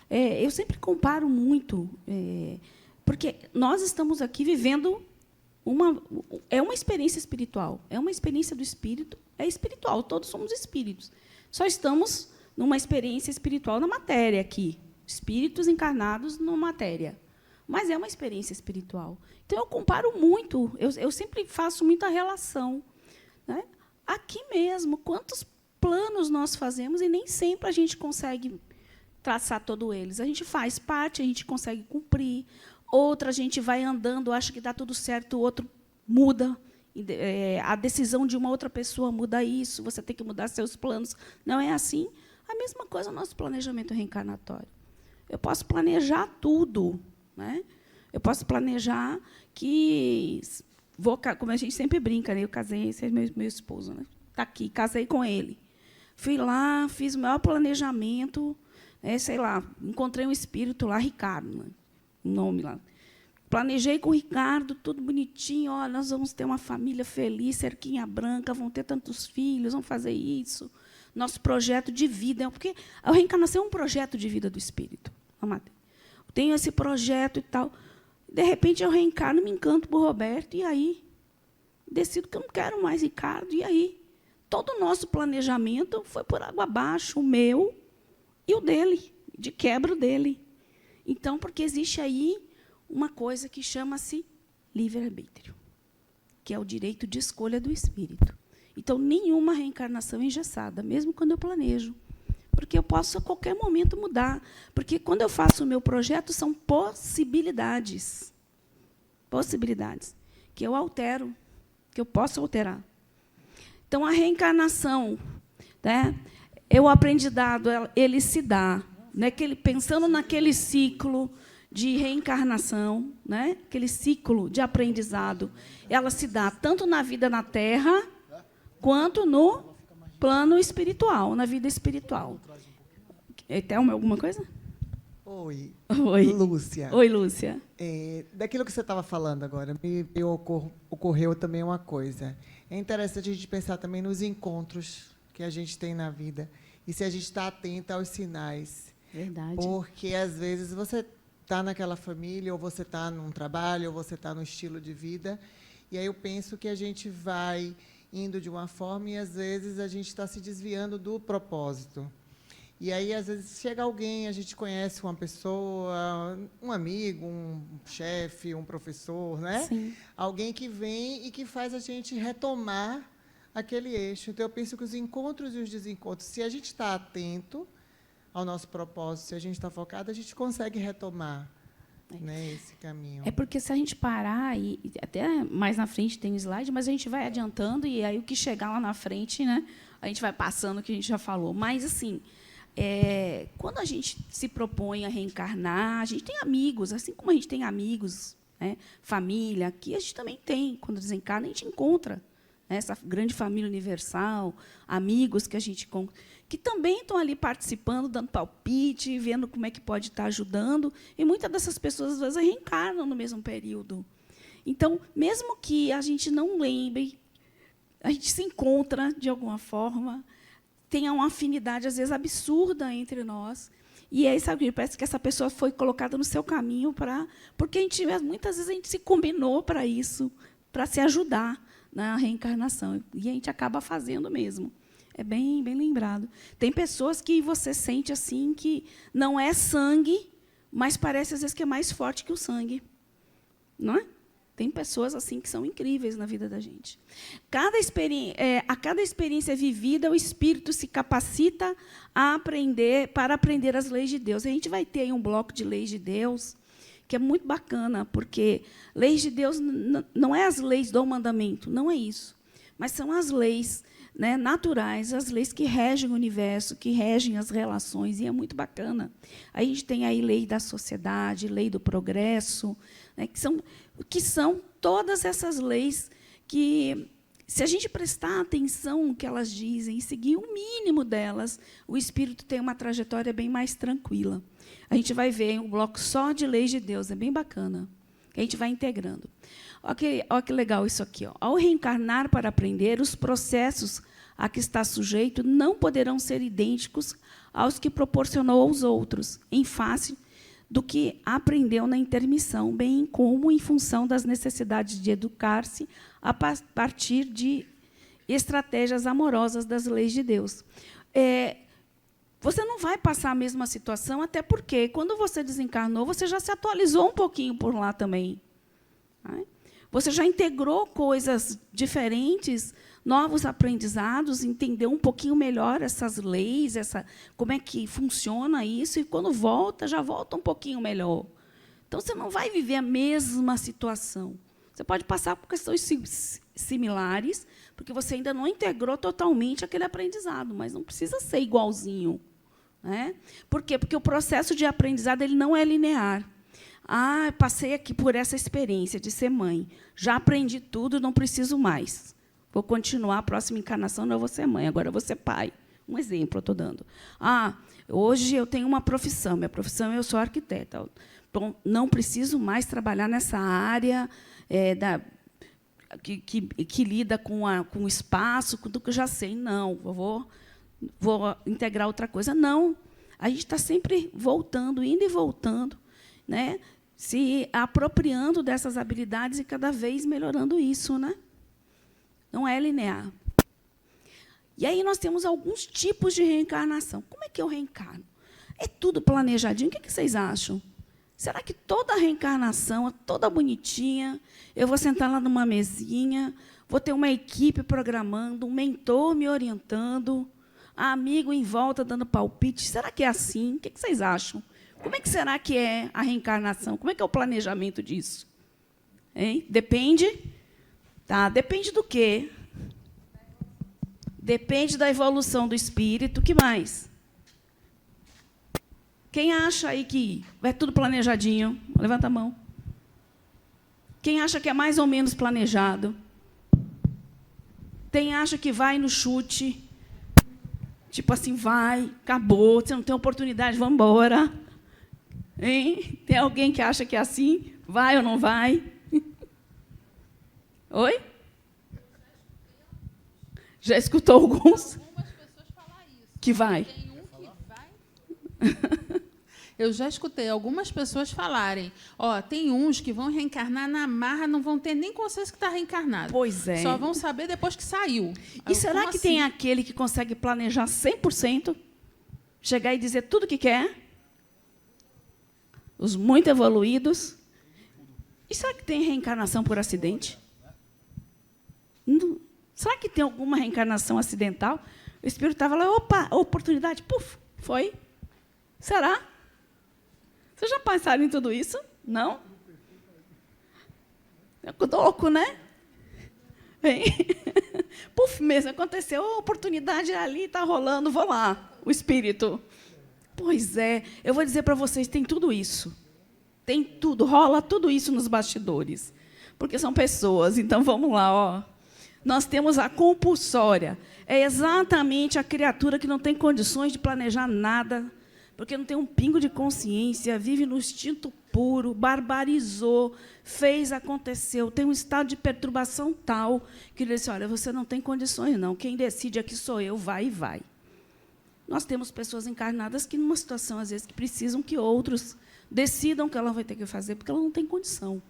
Eu sempre comparo muito, porque nós estamos aqui vivendo uma experiência espiritual, é uma experiência do espírito, é espiritual, todos somos espíritos. Só estamos numa experiência espiritual na matéria aqui, espíritos encarnados na matéria. Mas é uma experiência espiritual. Então, eu comparo muito, eu sempre faço muita relação. Né? Aqui mesmo, quantos planos nós fazemos e nem sempre a gente consegue traçar todos eles. A gente faz parte, a gente consegue cumprir. Outra, a gente vai andando, acha que dá tudo certo, o outro muda. A decisão de uma outra pessoa muda isso, você tem que mudar seus planos. Não é assim? A mesma coisa no nosso planejamento reencarnatório. Eu posso planejar tudo. Né? Eu posso planejar que... como a gente sempre brinca, né? Eu casei, esse é meu esposo. Né? Está aqui, casei com ele. Fui lá, fiz o maior planejamento, sei lá, encontrei um espírito lá, Ricardo, né? O nome lá. Planejei com o Ricardo, tudo bonitinho, ó, nós vamos ter uma família feliz, cerquinha branca, vão ter tantos filhos, vamos fazer isso. Nosso projeto de vida, porque a reencarnação é um projeto de vida do espírito. Tenho esse projeto e tal. De repente, eu reencarno, me encanto por Roberto, e aí? Decido que eu não quero mais Ricardo, e aí? Todo o nosso planejamento foi por água abaixo, o meu e o dele, de quebra dele. Então, porque existe aí uma coisa que chama-se livre-arbítrio, que é o direito de escolha do espírito. Então, nenhuma reencarnação é engessada, mesmo quando eu planejo. Porque eu posso, a qualquer momento, mudar. Porque, quando eu faço o meu projeto, são possibilidades. Possibilidades. Que eu altero, que eu posso alterar. Então, a reencarnação, né, o aprendizado ele se dá, né? Pensando naquele ciclo de reencarnação, né? Aquele ciclo de aprendizado, ela se dá tanto na vida na Terra quanto no plano espiritual, na vida espiritual. Tem alguma coisa?
Oi.
Oi.
Lúcia.
Oi, Lúcia.
Daquilo que você estava falando agora, me ocorreu também uma coisa. É interessante a gente pensar também nos encontros que a gente tem na vida e se a gente está atenta aos sinais.
Verdade.
Porque, às vezes, você está naquela família, ou você está num trabalho, ou você está no estilo de vida, e aí eu penso que a gente vai indo de uma forma e, às vezes, a gente está se desviando do propósito. E aí, às vezes, chega alguém, a gente conhece uma pessoa, um amigo, um chefe, um professor, né?
Sim.
Alguém que vem e que faz a gente retomar aquele eixo. Então, eu penso que os encontros e os desencontros, se a gente está atento ao nosso propósito, se a gente está focado, a gente consegue retomar, né, esse caminho.
É porque se a gente parar, e até mais na frente tem um slide, mas a gente vai adiantando, e aí o que chegar lá na frente, né, a gente vai passando o que a gente já falou. Mas, assim, quando a gente se propõe a reencarnar, a gente tem amigos, assim como a gente tem amigos, né, família, aqui a gente também tem. Quando desencarna, a gente encontra, né, essa grande família universal, amigos que a gente que também estão ali participando, dando palpite, vendo como é que pode estar ajudando. E muitas dessas pessoas, às vezes, reencarnam no mesmo período. Então, mesmo que a gente não lembre, a gente se encontra, de alguma forma, tenha uma afinidade, às vezes, absurda entre nós. E aí, sabe, parece que essa pessoa foi colocada no seu caminho porque muitas vezes a gente se combinou para isso, para se ajudar na reencarnação. E a gente acaba fazendo mesmo. É bem, bem lembrado. Tem pessoas que você sente assim que não é sangue, mas parece às vezes que é mais forte que o sangue, não é? Tem pessoas assim que são incríveis na vida da gente. A cada experiência vivida, o espírito se capacita para aprender as leis de Deus. A gente vai ter aí um bloco de leis de Deus que é muito bacana, porque leis de Deus não é as leis do mandamento, não é isso, mas são as leis, né, naturais, as leis que regem o universo, que regem as relações, e é muito bacana. A gente tem aí lei da sociedade, lei do progresso, né, que são todas essas leis que, se a gente prestar atenção no que elas dizem e seguir o mínimo delas, o espírito tem uma trajetória bem mais tranquila. A gente vai ver um bloco só de leis de Deus, é bem bacana. A gente vai integrando. Olha que legal isso aqui. Ó. Ao reencarnar para aprender, os processos a que está sujeito não poderão ser idênticos aos que proporcionou aos outros, em face do que aprendeu na intermissão, bem como em função das necessidades de educar-se a partir de estratégias amorosas das leis de Deus. Você não vai passar a mesma situação, até porque, quando você desencarnou, você já se atualizou um pouquinho por lá também. Você já integrou coisas diferentes, novos aprendizados, entendeu um pouquinho melhor essas leis, como é que funciona isso, e, quando volta, já volta um pouquinho melhor. Então, você não vai viver a mesma situação. Você pode passar por questões similares, porque você ainda não integrou totalmente aquele aprendizado, mas não precisa ser igualzinho, né? Por quê? Porque o processo de aprendizado ele não é linear. Passei aqui por essa experiência de ser mãe, já aprendi tudo, não preciso mais. Vou continuar, a próxima encarnação não vou ser mãe, agora eu vou ser pai. Um exemplo eu estou dando. Hoje eu tenho uma profissão, minha profissão eu sou arquiteta. Então, não preciso mais trabalhar nessa área que lida com o espaço, com tudo que eu já sei. Não, vou integrar outra coisa. Não, a gente está sempre voltando, indo e voltando, né? Se apropriando dessas habilidades e cada vez melhorando isso, né? Não é linear. E aí nós temos alguns tipos de reencarnação. Como é que eu reencarno? É tudo planejadinho? O que vocês acham? Será que toda reencarnação é toda bonitinha? Eu vou sentar lá numa mesinha, vou ter uma equipe programando, um mentor me orientando, amigo em volta dando palpite. Será que é assim? O que vocês acham? Como é que será que é a reencarnação? Como é que é o planejamento disso? Hein? Depende? Depende do quê? Depende da evolução do espírito. O que mais? Quem acha aí que é tudo planejadinho? Levanta a mão. Quem acha que é mais ou menos planejado? Quem acha que vai no chute? Tipo assim, vai, acabou, você não tem oportunidade, vamos embora. Hein? Tem alguém que acha que é assim? Vai ou não vai? Oi? Já escutou alguns? Que vai.
Eu já escutei algumas pessoas falarem, tem uns que vão reencarnar na marra, não vão ter nem consciência que está reencarnado.
Pois é.
Só vão saber depois que saiu.
E será que
assim?
tem aquele que consegue planejar 100%? Chegar e dizer tudo o que quer? Os muito evoluídos. E será que tem reencarnação por acidente? Não. Será que tem alguma reencarnação acidental? O espírito estava lá, opa, oportunidade, puf, foi. Será? Vocês já pensaram em tudo isso? Não? É louco, né? Hein? Puf, mesmo, aconteceu, a oportunidade ali, está rolando, vou lá, o espírito. Pois é, eu vou dizer para vocês, tem tudo isso. Tem tudo, rola tudo isso nos bastidores. Porque são pessoas, então vamos lá, ó. Nós temos a compulsória. É exatamente a criatura que não tem condições de planejar nada, porque não tem um pingo de consciência, vive no instinto puro, barbarizou, fez, aconteceu, tem um estado de perturbação tal que ele disse, olha, você não tem condições, não. Quem decide aqui sou eu, vai e vai. Nós temos pessoas encarnadas que, numa situação, às vezes, que precisam que outros decidam o que ela vai ter que fazer, porque ela não tem condição,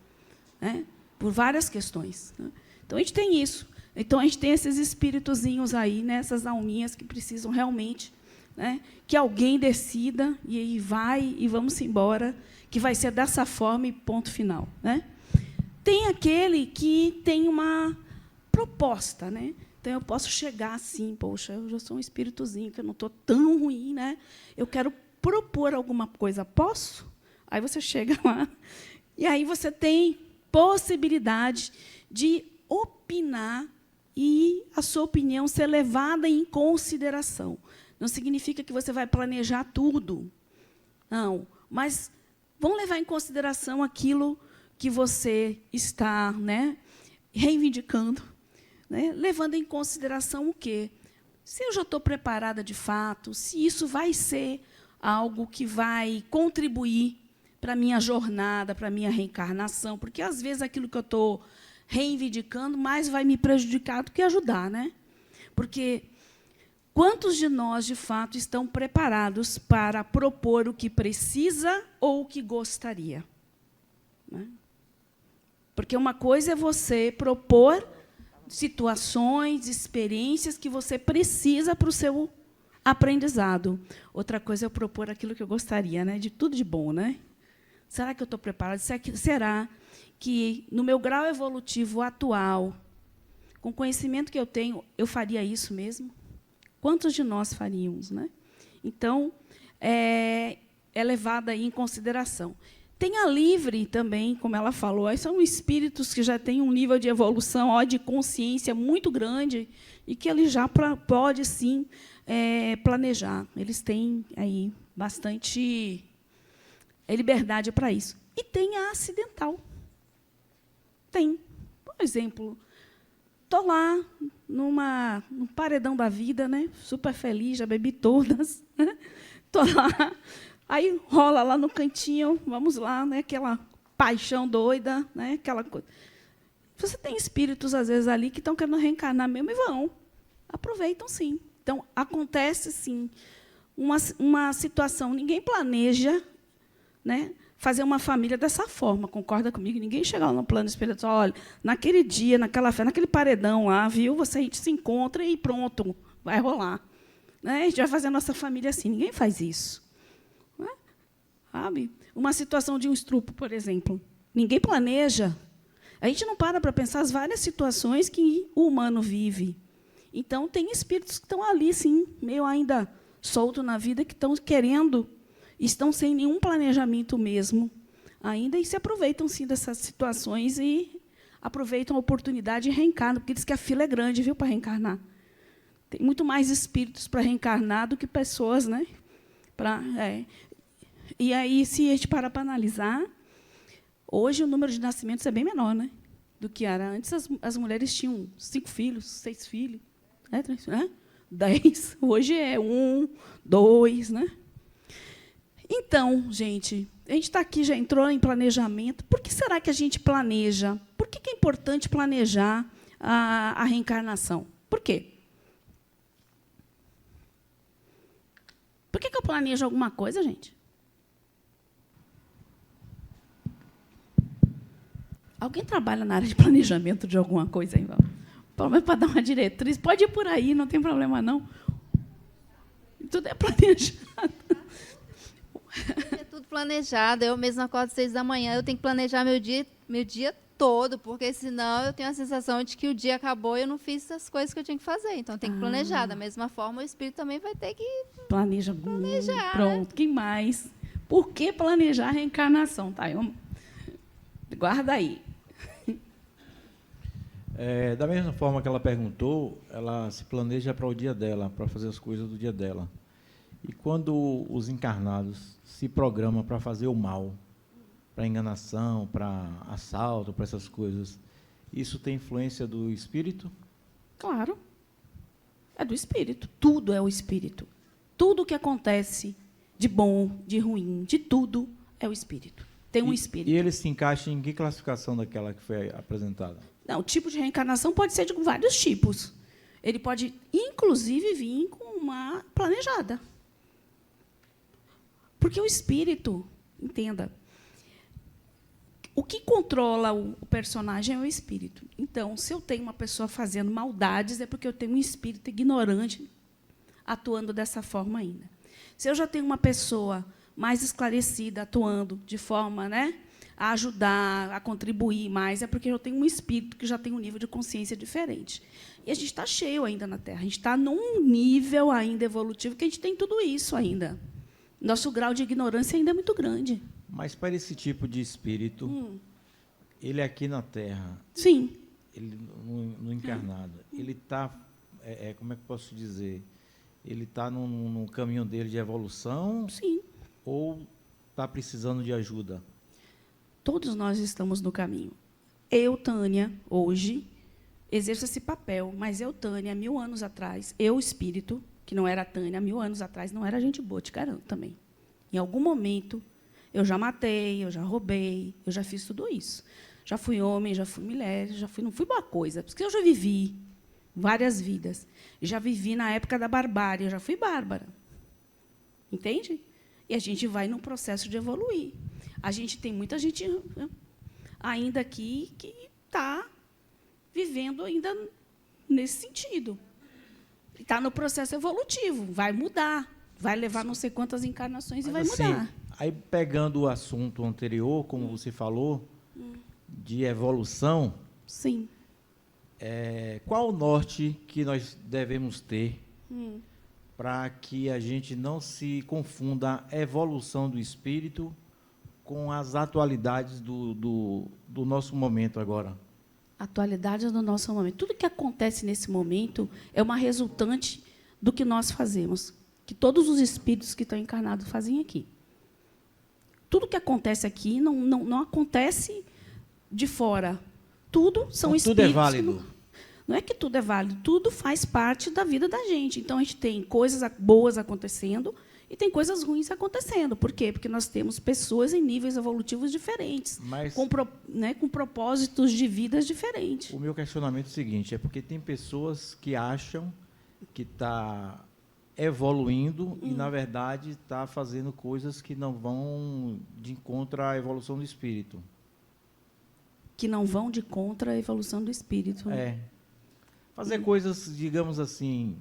né? Por várias questões, né? Então, a gente tem isso. Então, a gente tem esses espíritozinhos aí, né, essas alminhas que precisam realmente, né, que alguém decida, e aí vai, e vamos embora, que vai ser dessa forma e ponto final, né? Tem aquele que tem uma proposta, né? Então, eu posso chegar assim, poxa, eu já sou um espíritozinho, que eu não estou tão ruim, né? Eu quero propor alguma coisa, posso? Aí você chega lá, e aí você tem possibilidade de opinar e a sua opinião ser levada em consideração. Não significa que você vai planejar tudo. Não, mas vão levar em consideração aquilo que você está, né, reivindicando, né, levando em consideração o quê? Se eu já estou preparada de fato, se isso vai ser algo que vai contribuir para a minha jornada, para a minha reencarnação, porque, às vezes, aquilo que eu estou reivindicando mais vai me prejudicar do que ajudar, né? Porque quantos de nós, de fato, estão preparados para propor o que precisa ou o que gostaria? Né? Porque uma coisa é você propor situações, experiências que você precisa para o seu aprendizado. Outra coisa é eu propor aquilo que eu gostaria, né? De tudo de bom, né? Será que eu estou preparada? Será que, no meu grau evolutivo atual, com o conhecimento que eu tenho, eu faria isso mesmo? Quantos de nós faríamos, né? Então, é levada aí em consideração. Tem a livre também, como ela falou, aí são espíritos que já têm um nível de evolução, de consciência muito grande e que ele já pode, sim, planejar. Eles têm aí bastante liberdade para isso. E tem a acidental. Tem. Por exemplo, estou lá num paredão da vida, né? Super feliz, já bebi todas. Estou lá, aí rola lá no cantinho, vamos lá, né? Aquela paixão doida, né? Aquela coisa. Você tem espíritos, às vezes, ali que estão querendo reencarnar mesmo e vão. Aproveitam, sim. Então, acontece, sim, uma situação, ninguém planeja, né, fazer uma família dessa forma, concorda comigo? Ninguém chega lá no plano espiritual, olha, naquele dia, naquela festa, naquele paredão lá, viu? A gente se encontra e pronto, vai rolar. Né? A gente vai fazer a nossa família assim. Ninguém faz isso. Né? Sabe? Uma situação de um estupro, por exemplo. Ninguém planeja. A gente não para pensar as várias situações que o humano vive. Então, tem espíritos que estão ali, sim, meio ainda solto na vida, que estão querendo, estão sem nenhum planejamento mesmo, ainda, e se aproveitam, sim, dessas situações e aproveitam a oportunidade e reencarnam, porque diz que a fila é grande, viu, para reencarnar. Tem muito mais espíritos para reencarnar do que pessoas, né? E aí, se a gente parar para analisar, hoje o número de nascimentos é bem menor, né, do que era. Antes as mulheres tinham 5 filhos, 6 filhos, né, 10. Hoje é 1, 2, né? Então, gente, a gente está aqui, já entrou em planejamento. Por que será que a gente planeja? Por que é importante planejar a reencarnação? Por quê? Por que eu planejo alguma coisa, gente? Alguém trabalha na área de planejamento de alguma coisa aí? Pelo menos para dar uma diretriz. Pode ir por aí, não tem problema, não. Tudo é planejado.
É tudo planejado. Eu mesma acordo às 6 da manhã. Eu tenho que planejar meu dia todo, porque senão eu tenho a sensação de que o dia acabou e eu não fiz as coisas que eu tinha que fazer. Então, eu tenho que planejar. Da mesma forma, o espírito também vai ter que
planejar. Pronto, quem mais? Por que planejar a reencarnação? Tá, guarda aí.
Da mesma forma que ela perguntou, ela se planeja para o dia dela, para fazer as coisas do dia dela. E quando os encarnados se programam para fazer o mal, para enganação, para assalto, para essas coisas, isso tem influência do espírito?
Claro. É do espírito. Tudo é o espírito. Tudo que acontece de bom, de ruim, de tudo, é o espírito. Tem um espírito.
E ele se encaixa em que classificação daquela que foi apresentada?
Não, o tipo de reencarnação pode ser de vários tipos. Ele pode, inclusive, vir com uma planejada. Porque o espírito, entenda, o que controla o personagem é o espírito. Então, se eu tenho uma pessoa fazendo maldades, é porque eu tenho um espírito ignorante atuando dessa forma ainda. Se eu já tenho uma pessoa mais esclarecida, atuando de forma, né, a ajudar, a contribuir mais, é porque eu tenho um espírito que já tem um nível de consciência diferente. E a gente está cheio ainda na Terra. A gente está num nível ainda evolutivo que a gente tem tudo isso ainda. Nosso grau de ignorância ainda é muito grande.
Mas para esse tipo de espírito, ele aqui na Terra,
sim,
ele no encarnado, ele está, como é que eu posso dizer? Ele está no caminho dele de evolução?
Sim.
Ou está precisando de ajuda?
Todos nós estamos no caminho. Eu, Tânia, hoje, exerço esse papel, mas eu, Tânia, 1000 anos atrás, eu, espírito, que não era Tânia, 1000 anos atrás, não era gente boa, te garanto também. Em algum momento, eu já matei, eu já roubei, eu já fiz tudo isso. Já fui homem, já fui mulher, não fui boa coisa, porque eu já vivi várias vidas. Já vivi na época da barbárie, eu já fui bárbara. Entende? E a gente vai num processo de evoluir. A gente tem muita gente ainda aqui que está vivendo ainda nesse sentido. Está no processo evolutivo, vai mudar, vai levar não sei quantas encarnações e vai mudar.
Aí, pegando o assunto anterior, como você falou, de evolução,
sim.
Qual o norte que nós devemos ter para que a gente não se confunda a evolução do espírito com as atualidades do nosso momento agora?
Atualidade do nosso momento. Tudo que acontece nesse momento é uma resultante do que nós fazemos, que todos os espíritos que estão encarnados fazem aqui. Tudo que acontece aqui não acontece de fora. Tudo são espíritos.
Tudo é válido.
Não é que tudo é válido, tudo faz parte da vida da gente. Então, a gente tem coisas boas acontecendo e tem coisas ruins acontecendo. Por quê? Porque nós temos pessoas em níveis evolutivos diferentes, com propósitos de vidas diferentes.
O meu questionamento é o seguinte, é porque tem pessoas que acham que está evoluindo e, na verdade, está fazendo coisas que não vão de encontro à evolução do espírito.
Que não vão de contra a evolução do espírito.
Fazer coisas, digamos assim,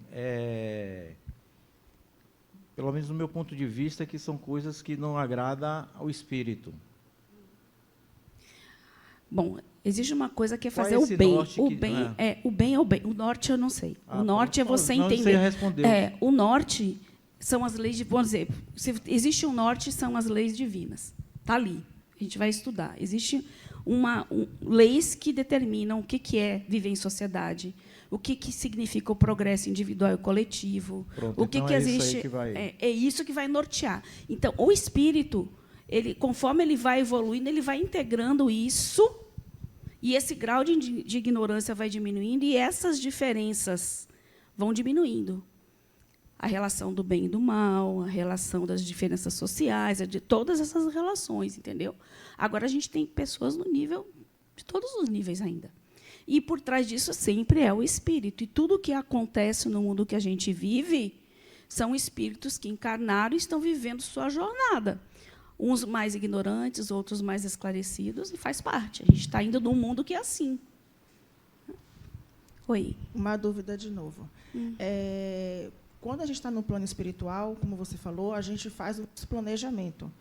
pelo menos no meu ponto de vista, que são coisas que não agradam ao espírito.
Bom, existe uma coisa que é fazer o bem. O bem é o bem. O norte eu não sei. O norte é você entender.
Você já respondeu.
O norte são as leis de... Vamos dizer, se existe um norte, são as leis divinas. Está ali. A gente vai estudar. Existe leis que determinam o que é viver em sociedade, o que significa o progresso individual e coletivo,
Pronto,
o que
então é isso aí
existe.
que vai-
É isso que vai nortear. Então, o espírito, conforme ele vai evoluindo, ele vai integrando isso, e esse grau de ignorância vai diminuindo, e essas diferenças vão diminuindo. A relação do bem e do mal, a relação das diferenças sociais, de todas essas relações, entendeu? Agora, a gente tem pessoas no nível, de todos os níveis ainda. E, por trás disso, sempre é o espírito. E tudo o que acontece no mundo que a gente vive são espíritos que encarnaram e estão vivendo sua jornada. Uns mais ignorantes, outros mais esclarecidos, e faz parte. A gente está indo num mundo que é assim. Oi.
Uma dúvida de novo. Quando a gente está no plano espiritual, como você falou, a gente faz o planejamento.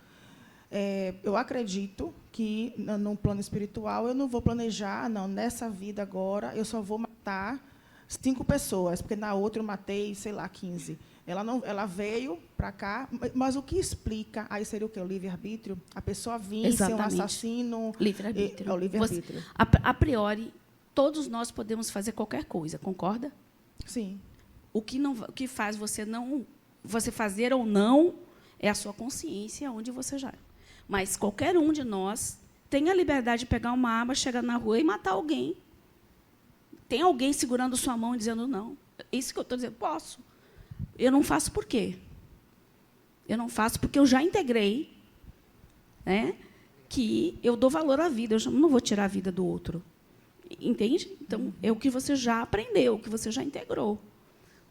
Eu acredito que, no plano espiritual, eu não vou planejar, não, nessa vida agora, eu só vou matar 5 pessoas, porque na outra eu matei, sei lá, 15. Ela veio para cá, mas o que explica, aí seria o quê? O livre-arbítrio? A pessoa vir ser um assassino?
Livre-arbítrio.
É o livre-arbítrio.
A priori, todos nós podemos fazer qualquer coisa, concorda?
Sim.
O que faz você fazer ou não é a sua consciência, onde você já é. Mas qualquer um de nós tem a liberdade de pegar uma arma, chegar na rua e matar alguém. Tem alguém segurando sua mão e dizendo não. Isso que eu estou dizendo, posso. Eu não faço por quê? Eu não faço porque eu já integrei, né, que eu dou valor à vida. Eu não vou tirar a vida do outro. Entende? Então, é o que você já aprendeu, o que você já integrou.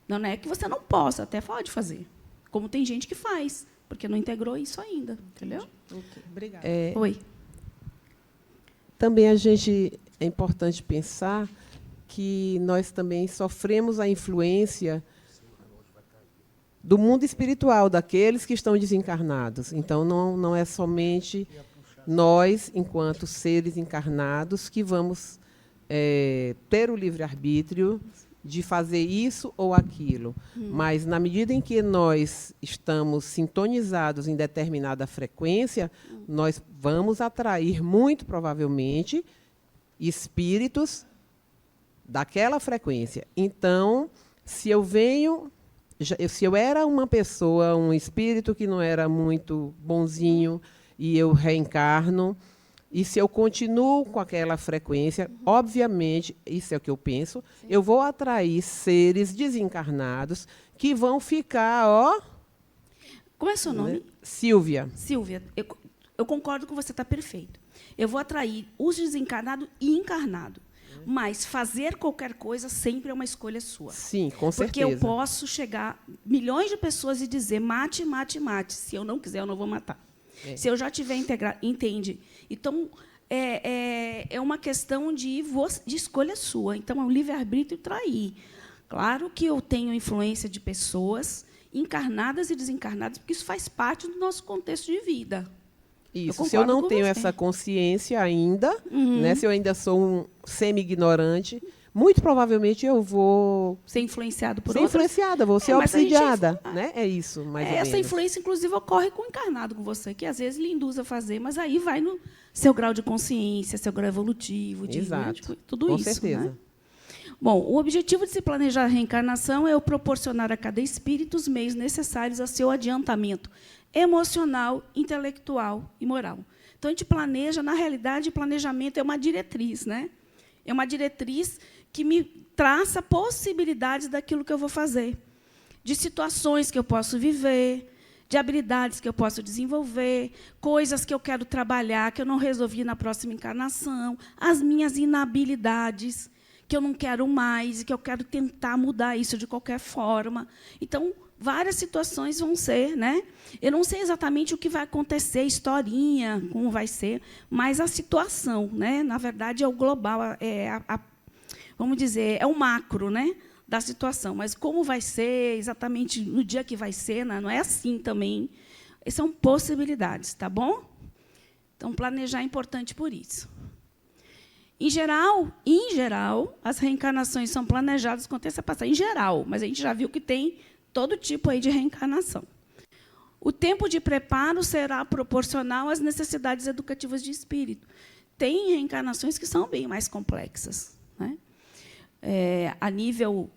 Não é que você não possa, até pode fazer. Como tem gente que faz, porque não integrou isso ainda. Entendeu?
Ok, obrigada.
Oi.
Também é importante pensar que nós também sofremos a influência do mundo espiritual, daqueles que estão desencarnados. Então, não é somente nós, enquanto seres encarnados, que vamos ter o livre-arbítrio de fazer isso ou aquilo. Mas, na medida em que nós estamos sintonizados em determinada frequência, nós vamos atrair, muito provavelmente, espíritos daquela frequência. Então, se eu era uma pessoa, um espírito que não era muito bonzinho, e eu reencarno, e se eu continuo com aquela frequência, obviamente, isso é o que eu penso, eu vou atrair seres desencarnados que vão ficar, ó...
Como é seu nome?
Silvia.
Silvia, eu concordo com você, está perfeito. Eu vou atrair os desencarnados e encarnados. Mas fazer qualquer coisa sempre é uma escolha sua.
Sim, com certeza.
Porque eu posso chegar milhões de pessoas e dizer mate, mate, mate. Se eu não quiser, eu não vou matar. Se eu já tiver integrado, entende? Então, é uma questão de escolha sua. Então, é um livre-arbítrio trair. Claro que eu tenho influência de pessoas encarnadas e desencarnadas, porque isso faz parte do nosso contexto de vida.
Isso. Se eu não tenho essa consciência ainda, né, se eu ainda sou um semi-ignorante, muito provavelmente eu vou
ser influenciado por
ser
outras.
Influenciada, vou ser obsidiada, né? É isso, mais ou menos.
Essa influência, inclusive, ocorre com o encarnado com você, que às vezes lhe induz a fazer, mas aí vai no seu grau de consciência, seu grau evolutivo, tudo
com
isso.
Certeza.
Né? Bom, o objetivo de se planejar a reencarnação é o proporcionar a cada espírito os meios necessários a seu adiantamento emocional, intelectual e moral. Então, a gente planeja, na realidade, planejamento é uma diretriz, né? É uma diretriz que me traça possibilidades daquilo que eu vou fazer, de situações que eu posso viver, de habilidades que eu posso desenvolver, coisas que eu quero trabalhar, que eu não resolvi na próxima encarnação, as minhas inabilidades, que eu não quero mais e que eu quero tentar mudar isso de qualquer forma. Então, várias situações vão ser, né? Eu não sei exatamente o que vai acontecer, historinha, como vai ser, mas a situação, né? Na verdade, é o global, vamos dizer, é o macro, né, da situação. Mas como vai ser exatamente no dia que vai ser, não é assim também. São possibilidades, tá bom? Então, planejar é importante por isso. Em geral, as reencarnações são planejadas com antecipação. Em geral, mas a gente já viu que tem todo tipo aí de reencarnação. O tempo de preparo será proporcional às necessidades educativas de espírito. tem reencarnações que são bem mais complexas, né? A nível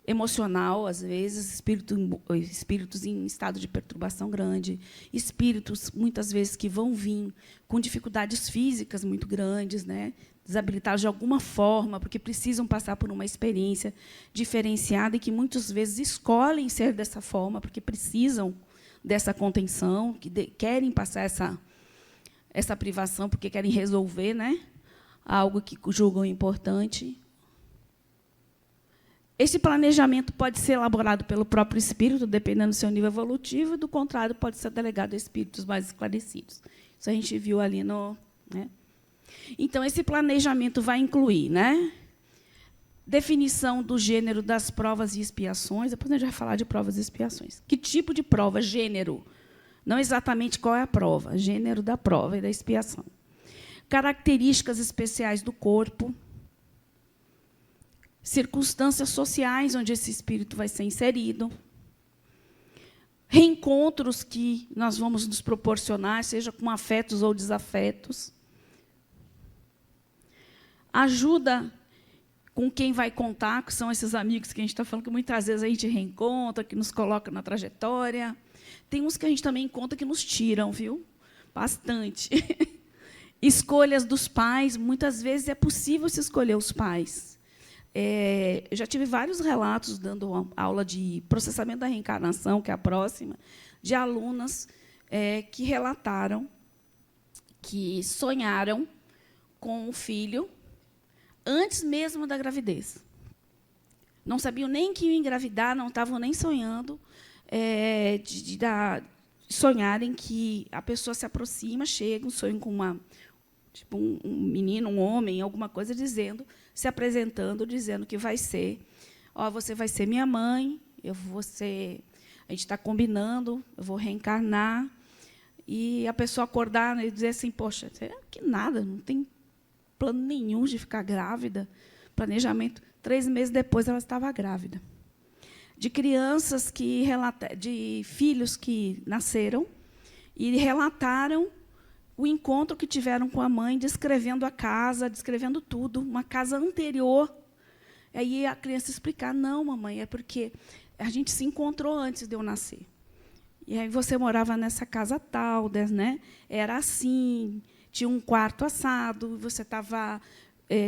emocional, às vezes, espíritos em estado de perturbação grande, espíritos, muitas vezes, que vão vir com dificuldades físicas muito grandes, né? Desabilitados de alguma forma, porque precisam passar por uma experiência diferenciada e que, muitas vezes, escolhem ser dessa forma, porque precisam dessa contenção, que querem passar essa privação, porque querem resolver, né? Algo que julgam importante. Esse planejamento pode ser elaborado pelo próprio espírito, dependendo do seu nível evolutivo, e, do contrário, pode ser delegado a espíritos mais esclarecidos. Isso a gente viu ali no... né? Então, esse planejamento vai incluir, né, definição do gênero das provas e expiações. Depois a gente vai falar de provas e expiações. Que tipo de prova? Gênero. Não exatamente qual é a prova, gênero da prova e da expiação. Características especiais do corpo, circunstâncias sociais onde esse espírito vai ser inserido, reencontros que nós vamos nos proporcionar, seja com afetos ou desafetos, ajuda com quem vai contar, que são esses amigos que a gente está falando, que muitas vezes a gente reencontra, que nos coloca na trajetória. Tem uns que a gente também encontra que nos tiram, viu? Bastante. Escolhas dos pais, muitas vezes é possível se escolher os pais. Eu já tive vários relatos, dando aula de processamento da reencarnação, que é a próxima, de alunas que relataram que sonharam com o filho antes mesmo da gravidez. Não sabiam nem que iam engravidar, não estavam nem sonhando, de sonharem que a pessoa se aproxima, chega, um sonho com tipo um menino, um homem, alguma coisa, se apresentando, dizendo que vai ser, você vai ser minha mãe, a gente está combinando, eu vou reencarnar, e a pessoa acordar e dizer assim, poxa, que nada, não tem plano nenhum de ficar grávida, planejamento. 3 meses depois, ela estava grávida. De crianças de filhos que nasceram e relataram o encontro que tiveram com a mãe, descrevendo a casa, descrevendo tudo, uma casa anterior. Aí a criança explicar, não, mamãe, é porque a gente se encontrou antes de eu nascer. E aí você morava nessa casa tal, né? Era assim, tinha um quarto assado, você estava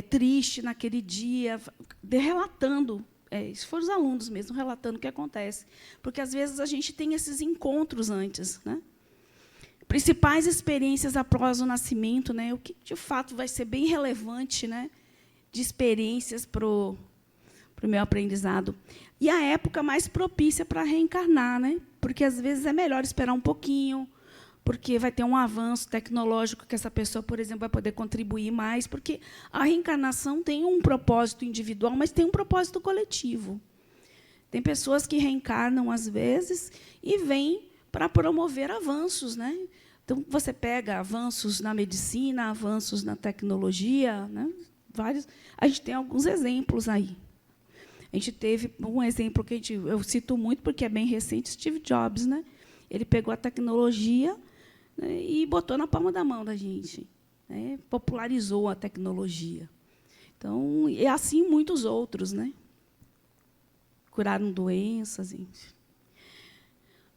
triste naquele dia, relatando. Isso foram os alunos mesmo, relatando o que acontece. Porque, às vezes, a gente tem esses encontros antes, né? Principais experiências após o nascimento, né? O que, de fato, vai ser bem relevante, né? De experiências para o meu aprendizado. E a época mais propícia para reencarnar, né? Porque, às vezes, é melhor esperar um pouquinho, porque vai ter um avanço tecnológico que essa pessoa, por exemplo, vai poder contribuir mais, porque a reencarnação tem um propósito individual, mas tem um propósito coletivo. Tem pessoas que reencarnam, às vezes, e vêm para promover avanços, né? Então, você pega avanços na medicina, avanços na tecnologia, né? Vários. A gente tem alguns exemplos aí. A gente teve um exemplo que eu cito muito, porque é bem recente, Steve Jobs, né? Ele pegou a tecnologia, né, e botou na palma da mão da gente, né? Popularizou a tecnologia. Então, e assim muitos outros, né? Curaram doenças, enfim.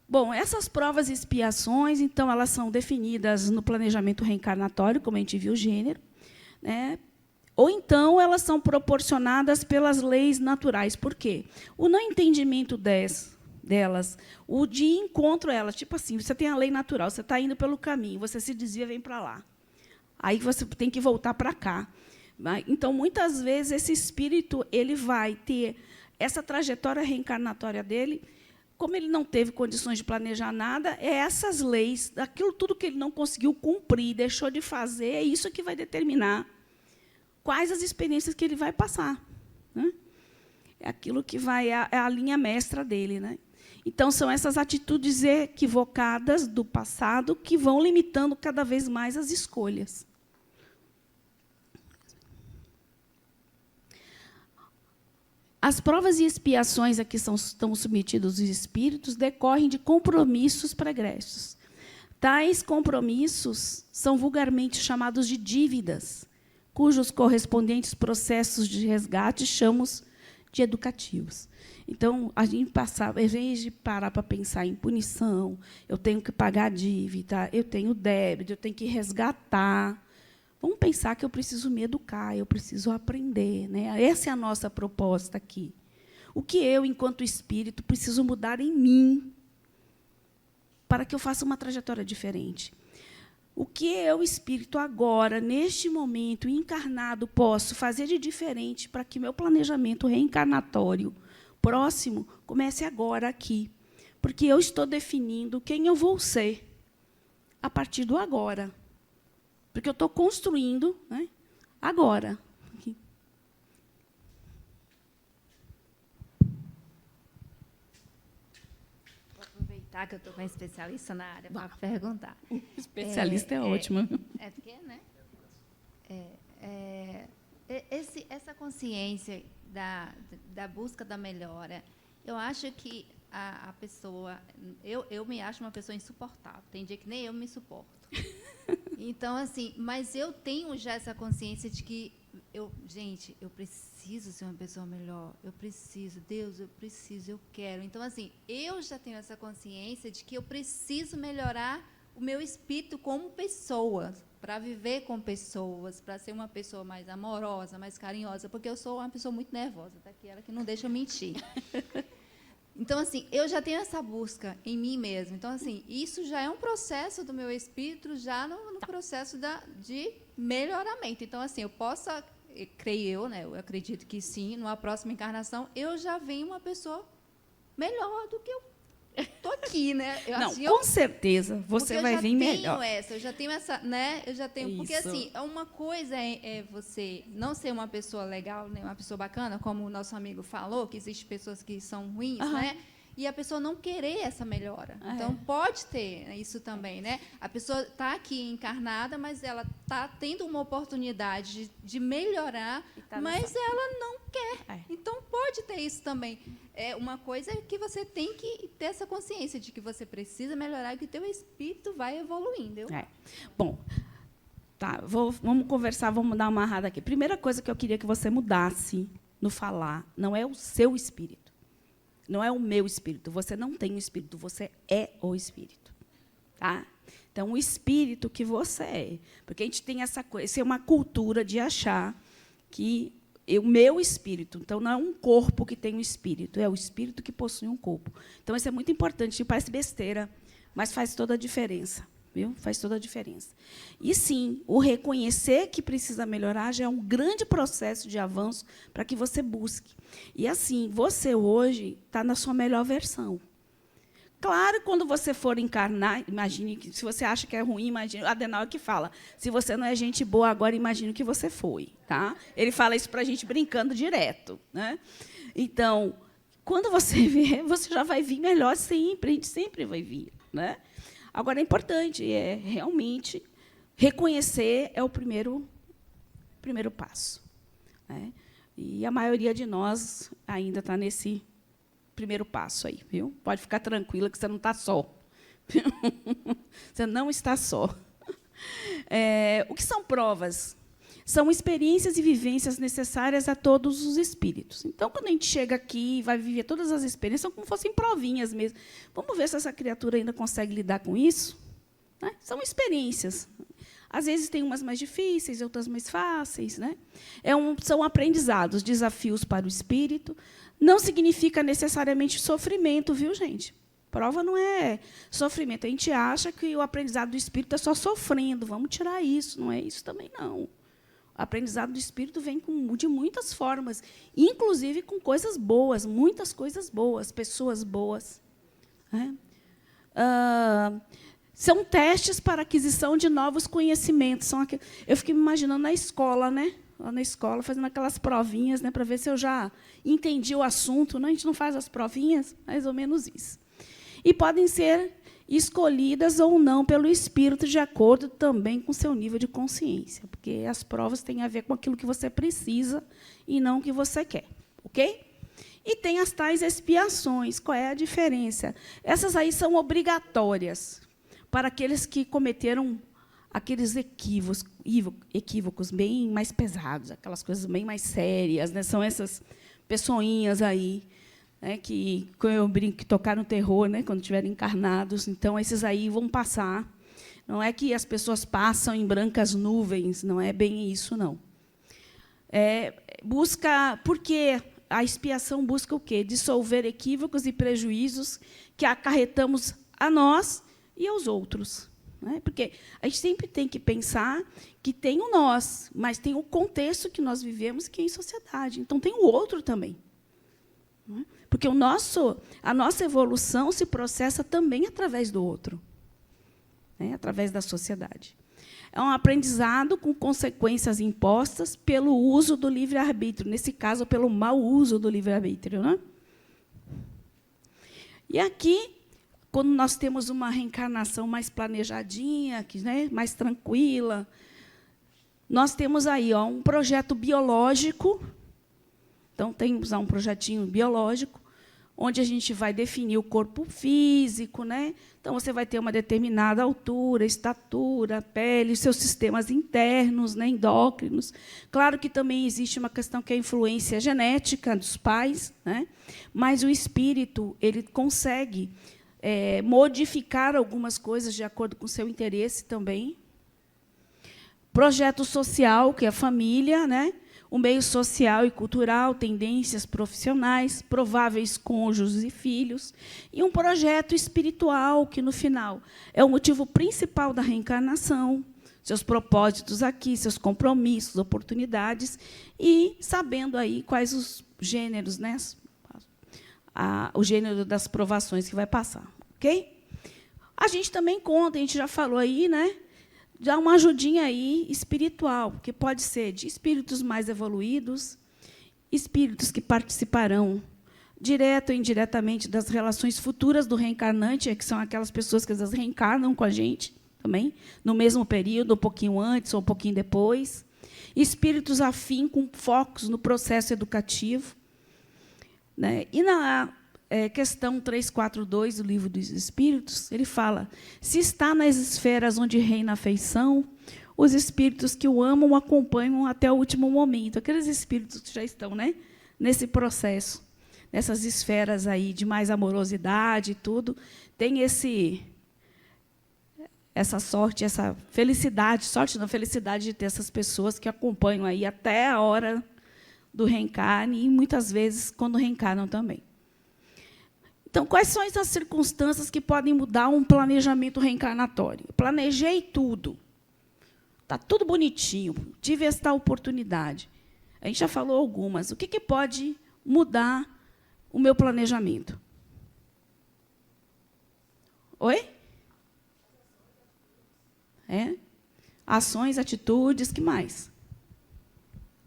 Bom, essas provas e expiações, então, elas são definidas no planejamento reencarnatório, como a gente viu o gênero, né? Ou então elas são proporcionadas pelas leis naturais. Por quê? O não entendimento delas, o de encontro a elas, tipo assim, você tem a lei natural, você está indo pelo caminho, você se desvia, vem para lá. Aí você tem que voltar para cá. Então, muitas vezes, esse espírito ele vai ter essa trajetória reencarnatória dele, como ele não teve condições de planejar nada, essas leis, aquilo tudo que ele não conseguiu cumprir, deixou de fazer, é isso que vai determinar quais as experiências que ele vai passar, né? É aquilo que é a linha mestra dele, né? Então, são essas atitudes equivocadas do passado que vão limitando cada vez mais as escolhas. As provas e expiações a que estão submetidos os espíritos decorrem de compromissos pregressos. Tais compromissos são vulgarmente chamados de dívidas, cujos correspondentes processos de resgate chamamos de educativos. Então, a gente passava, em vez de parar para pensar em punição, eu tenho que pagar a dívida, eu tenho débito, eu tenho que resgatar. Vamos pensar que eu preciso me educar, eu preciso aprender, né? Essa é a nossa proposta aqui. O que eu, enquanto espírito, preciso mudar em mim para que eu faça uma trajetória diferente? O que eu, espírito, agora, neste momento, encarnado, posso fazer de diferente para que meu planejamento reencarnatório próximo comece agora, aqui? Porque eu estou definindo quem eu vou ser a partir do agora. Porque eu estou construindo, né, agora.
Vou aproveitar que eu estou com a especialista na área para perguntar.
Especialista é ótima.
É porque, né? Essa consciência da busca da melhora, eu acho que a pessoa... Eu me acho uma pessoa insuportável. Tem dia que nem eu me suporto. Então, assim, mas eu tenho já essa consciência de que, gente, eu preciso ser uma pessoa melhor. Eu preciso, Deus, eu preciso, eu quero. Então, assim, eu já tenho essa consciência de que eu preciso melhorar o meu espírito como pessoa, para viver com pessoas, para ser uma pessoa mais amorosa, mais carinhosa, porque eu sou uma pessoa muito nervosa, daquela que não deixa eu mentir. Então, assim, eu já tenho essa busca em mim mesma. Então, assim, isso já é um processo do meu espírito, já no processo de melhoramento. Então, assim, eu posso, creio eu, né, eu acredito que sim, numa próxima encarnação, eu já venho uma pessoa melhor do que eu estou aqui, né?
Não, com certeza, você vai vir melhor.
Eu já tenho essa, né? Eu já tenho, porque assim, uma coisa é você não ser uma pessoa legal, né, uma pessoa bacana, como o nosso amigo falou, que existem pessoas que são ruins, né? E a pessoa não querer essa melhora. Então, pode ter isso também, né? A pessoa está aqui encarnada, mas ela está tendo uma oportunidade de melhorar, mas ela não quer. Então, pode ter isso também. É uma coisa que você tem que ter essa consciência de que você precisa melhorar e que o teu espírito vai evoluindo.
Bom, tá, vamos conversar, vamos dar uma amarrada aqui. Primeira coisa que eu queria que você mudasse no falar, não é o seu espírito. Não é o meu espírito. Você não tem o espírito, você é o espírito. Tá? Então, o espírito que você é. Porque a gente tem essa coisa, isso é uma cultura de achar que o meu espírito, então não é um corpo que tem um espírito, é o espírito que possui um corpo. Então, isso é muito importante, parece besteira, mas faz toda a diferença. Viu? Faz toda a diferença. E, sim, o reconhecer que precisa melhorar já é um grande processo de avanço para que você busque. E, assim, você hoje está na sua melhor versão. Claro, quando você for encarnar, imagine que, se você acha que é ruim, imagine, Adenauer que fala, se você não é gente boa agora, imagine que você foi. Tá? Ele fala isso para a gente brincando direto. Né? Então, quando você vier, você já vai vir melhor sempre, a gente sempre vai vir. Né? Agora, é importante, realmente reconhecer é o primeiro passo. Né? E a maioria de nós ainda está nesse primeiro passo aí, viu? Pode ficar tranquila que você não está só. Você não está só. O que são provas? São experiências e vivências necessárias a todos os espíritos. Então, quando a gente chega aqui e vai viver todas as experiências, são como fossem provinhas mesmo. Vamos ver se essa criatura ainda consegue lidar com isso? Né? São experiências. Às vezes tem umas mais difíceis, outras mais fáceis. Né? São aprendizados, desafios para o espírito. Não significa necessariamente sofrimento, viu, gente? Prova não é sofrimento. A gente acha que o aprendizado do espírito é só sofrendo. Vamos tirar isso. Não é isso também, não. O aprendizado do espírito vem de muitas formas, inclusive com coisas boas, muitas coisas boas, pessoas boas. Né? São testes para aquisição de novos conhecimentos. Eu fiquei me imaginando na escola, né? Lá na escola, fazendo aquelas provinhas, né, para ver se eu já entendi o assunto. Né? A gente não faz as provinhas, mais ou menos isso. E podem ser escolhidas ou não pelo espírito, de acordo também com o seu nível de consciência, porque as provas têm a ver com aquilo que você precisa e não o que você quer. Ok? E tem as tais expiações. Qual é a diferença? Essas aí são obrigatórias. para aqueles que cometeram aqueles equívocos bem mais pesados, aquelas coisas bem mais sérias, né? São essas pessoinhas aí, né, que eu brinco que tocaram terror, né, quando estiverem encarnados. Então, esses aí vão passar. Não é que as pessoas passam em brancas nuvens, não é bem isso, não. Porque a expiação busca o quê? Dissolver equívocos e prejuízos que acarretamos a nós e aos outros. Né? Porque a gente sempre tem que pensar que tem o nós, mas tem o contexto que nós vivemos, que é em sociedade. Então, tem o outro também. Né? Porque a nossa evolução se processa também através do outro, né? Através da sociedade. É um aprendizado com consequências impostas pelo uso do livre-arbítrio, nesse caso, pelo mau uso do livre-arbítrio. Né? E aqui, quando nós temos uma reencarnação mais planejadinha, né, mais tranquila, nós temos aí um projeto biológico. Então, temos um projetinho biológico, onde a gente vai definir o corpo físico, né? Então, você vai ter uma determinada altura, estatura, pele, seus sistemas internos, né, endócrinos. Claro que também existe uma questão que é a influência genética dos pais, né? Mas o espírito ele consegue modificar algumas coisas de acordo com o seu interesse também. Projeto social, que é a família, né? O meio social e cultural, tendências profissionais, prováveis cônjuges e filhos, e um projeto espiritual, que, no final, é o motivo principal da reencarnação, seus propósitos aqui, seus compromissos, oportunidades, e sabendo aí quais os gêneros, né? O gênero das provações que vai passar. Ok? A gente também conta, a gente já falou aí, né? Dá uma ajudinha aí espiritual, que pode ser de espíritos mais evoluídos, espíritos que participarão direto ou indiretamente das relações futuras do reencarnante, que são aquelas pessoas que às vezes reencarnam com a gente também, no mesmo período, um pouquinho antes ou um pouquinho depois. Espíritos afim com focos no processo educativo. Né? E na questão 342 do Livro dos Espíritos, ele fala: se está nas esferas onde reina a afeição, os espíritos que o amam o acompanham até o último momento. Aqueles espíritos que já estão, né, nesse processo, nessas esferas aí de mais amorosidade e tudo, tem essa sorte, essa felicidade, sorte não, felicidade de ter essas pessoas que acompanham aí até a hora do reencarne, e muitas vezes quando reencarnam também. Então, quais são as circunstâncias que podem mudar um planejamento reencarnatório? Planejei tudo. Está tudo bonitinho. Tive esta oportunidade. A gente já falou algumas. O que pode mudar o meu planejamento? Oi? Ações, atitudes, que mais?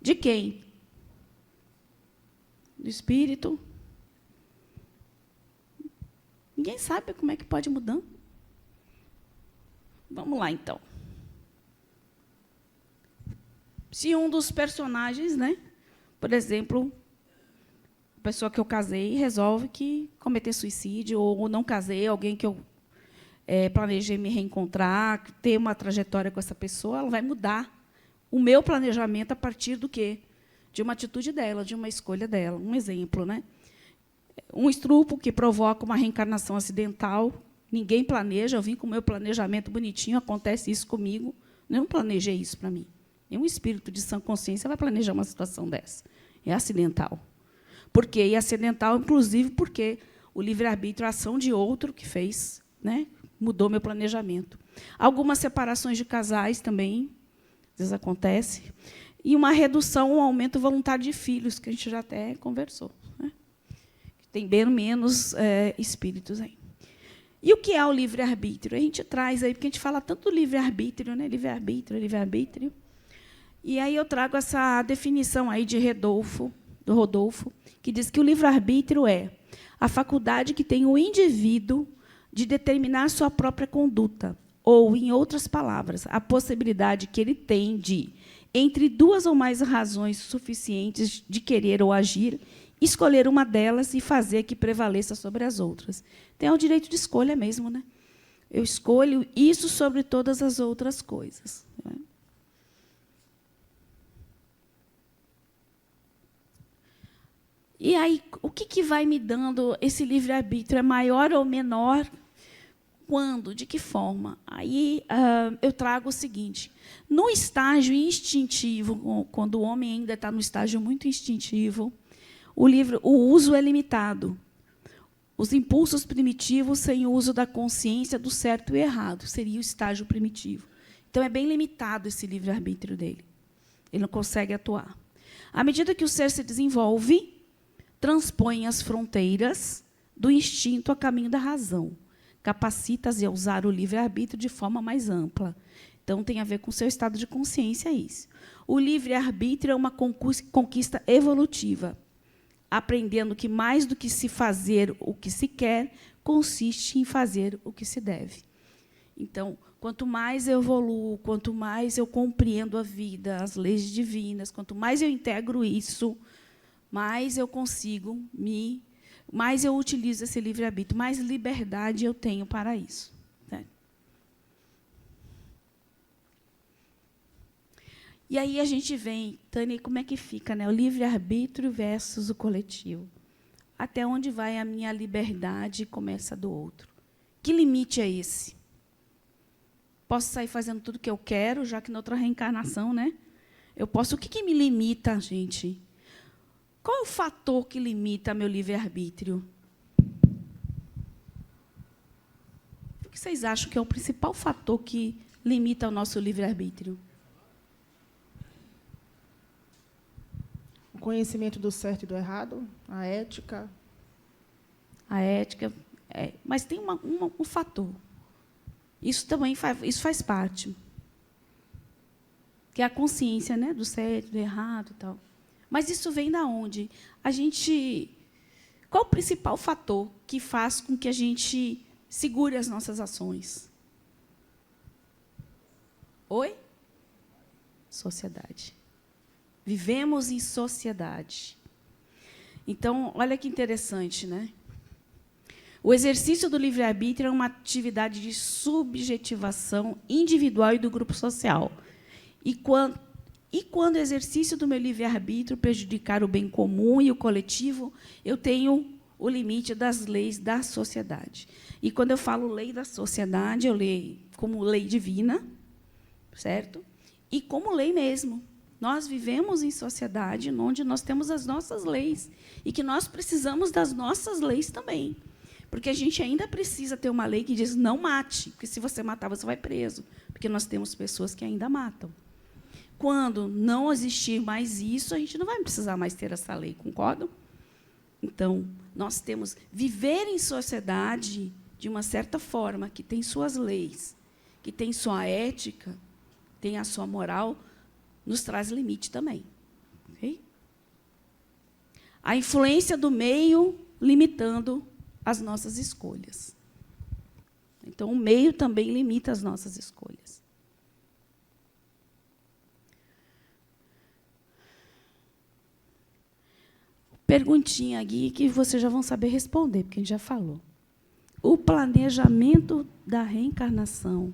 De quem? Do espírito? Ninguém sabe como é que pode mudar. Vamos lá, então. Se um dos personagens, né, por exemplo, a pessoa que eu casei resolve que cometer suicídio, ou não casei, alguém que eu planejei me reencontrar, ter uma trajetória com essa pessoa, ela vai mudar o meu planejamento a partir do quê? De uma atitude dela, de uma escolha dela. Um exemplo, né? Um estrupo que provoca uma reencarnação acidental, ninguém planeja, eu vim com o meu planejamento bonitinho, acontece isso comigo, eu não planejei isso para mim. Nenhum espírito de sã consciência vai planejar uma situação dessa. É acidental. Por quê? E acidental, inclusive, porque o livre-arbítrio é a ação de outro que fez, né? Mudou meu planejamento. Algumas separações de casais também, às vezes acontece, e uma redução, um aumento voluntário de filhos, que a gente já até conversou. Tem bem menos espíritos aí. E o que é o livre-arbítrio? A gente traz aí, porque a gente fala tanto do livre-arbítrio, né? Livre-arbítrio, livre-arbítrio. E aí eu trago essa definição aí de Rodolfo, que diz que o livre-arbítrio é a faculdade que tem o indivíduo de determinar sua própria conduta, ou, em outras palavras, a possibilidade que ele tem de, entre duas ou mais razões suficientes de querer ou agir, escolher uma delas e fazer que prevaleça sobre as outras. Tem o direito de escolha mesmo, né? Eu escolho isso sobre todas as outras coisas. Né? E aí, o que vai me dando esse livre-arbítrio? É maior ou menor? Quando? De que forma? Aí eu trago o seguinte: no estágio instintivo, quando o homem ainda está no estágio muito instintivo, o uso é limitado. Os impulsos primitivos sem uso da consciência do certo e errado seria o estágio primitivo. Então, é bem limitado esse livre-arbítrio dele. Ele não consegue atuar. À medida que o ser se desenvolve, transpõe as fronteiras do instinto a caminho da razão. Capacita-se a usar o livre-arbítrio de forma mais ampla. Então, tem a ver com o seu estado de consciência isso. O livre-arbítrio é uma conquista evolutiva, aprendendo que mais do que se fazer o que se quer, consiste em fazer o que se deve. Então, quanto mais eu evoluo, quanto mais eu compreendo a vida, as leis divinas, quanto mais eu integro isso, mais eu consigo mais eu utilizo esse livre-arbítrio, mais liberdade eu tenho para isso. Né? E aí a gente vem, Tânia, como é que fica, né? O livre-arbítrio versus o coletivo. Até onde vai a minha liberdade e começa a do outro? Que limite é esse? Posso sair fazendo tudo o que eu quero, já que na outra reencarnação, né? Eu posso. O que me limita, gente? Qual é o fator que limita meu livre-arbítrio? O que vocês acham que é o principal fator que limita o nosso livre-arbítrio?
O conhecimento do certo e do errado, a ética.
A ética, mas tem um fator. Isso também faz parte. Que é a consciência, né, do certo, do errado e tal. Mas isso vem da onde? Qual o principal fator que faz com que a gente segure as nossas ações? Oi? Sociedade. Vivemos em sociedade. Então, olha que interessante, né? O exercício do livre-arbítrio é uma atividade de subjetivação individual e do grupo social. E quando o exercício do meu livre-arbítrio prejudicar o bem comum e o coletivo, eu tenho o limite das leis da sociedade. E, quando eu falo lei da sociedade, eu leio como lei divina, certo? E como lei mesmo. Nós vivemos em sociedade onde nós temos as nossas leis e que nós precisamos das nossas leis também. Porque a gente ainda precisa ter uma lei que diz não mate, porque se você matar, você vai preso. Porque nós temos pessoas que ainda matam. Quando não existir mais isso, a gente não vai precisar mais ter essa lei, concordam? Então, nós temos viver em sociedade de uma certa forma, que tem suas leis, que tem sua ética, tem a sua moral, nos traz limite também. Okay? A influência do meio limitando as nossas escolhas. Então, o meio também limita as nossas escolhas. Perguntinha aqui que vocês já vão saber responder, porque a gente já falou. O planejamento da reencarnação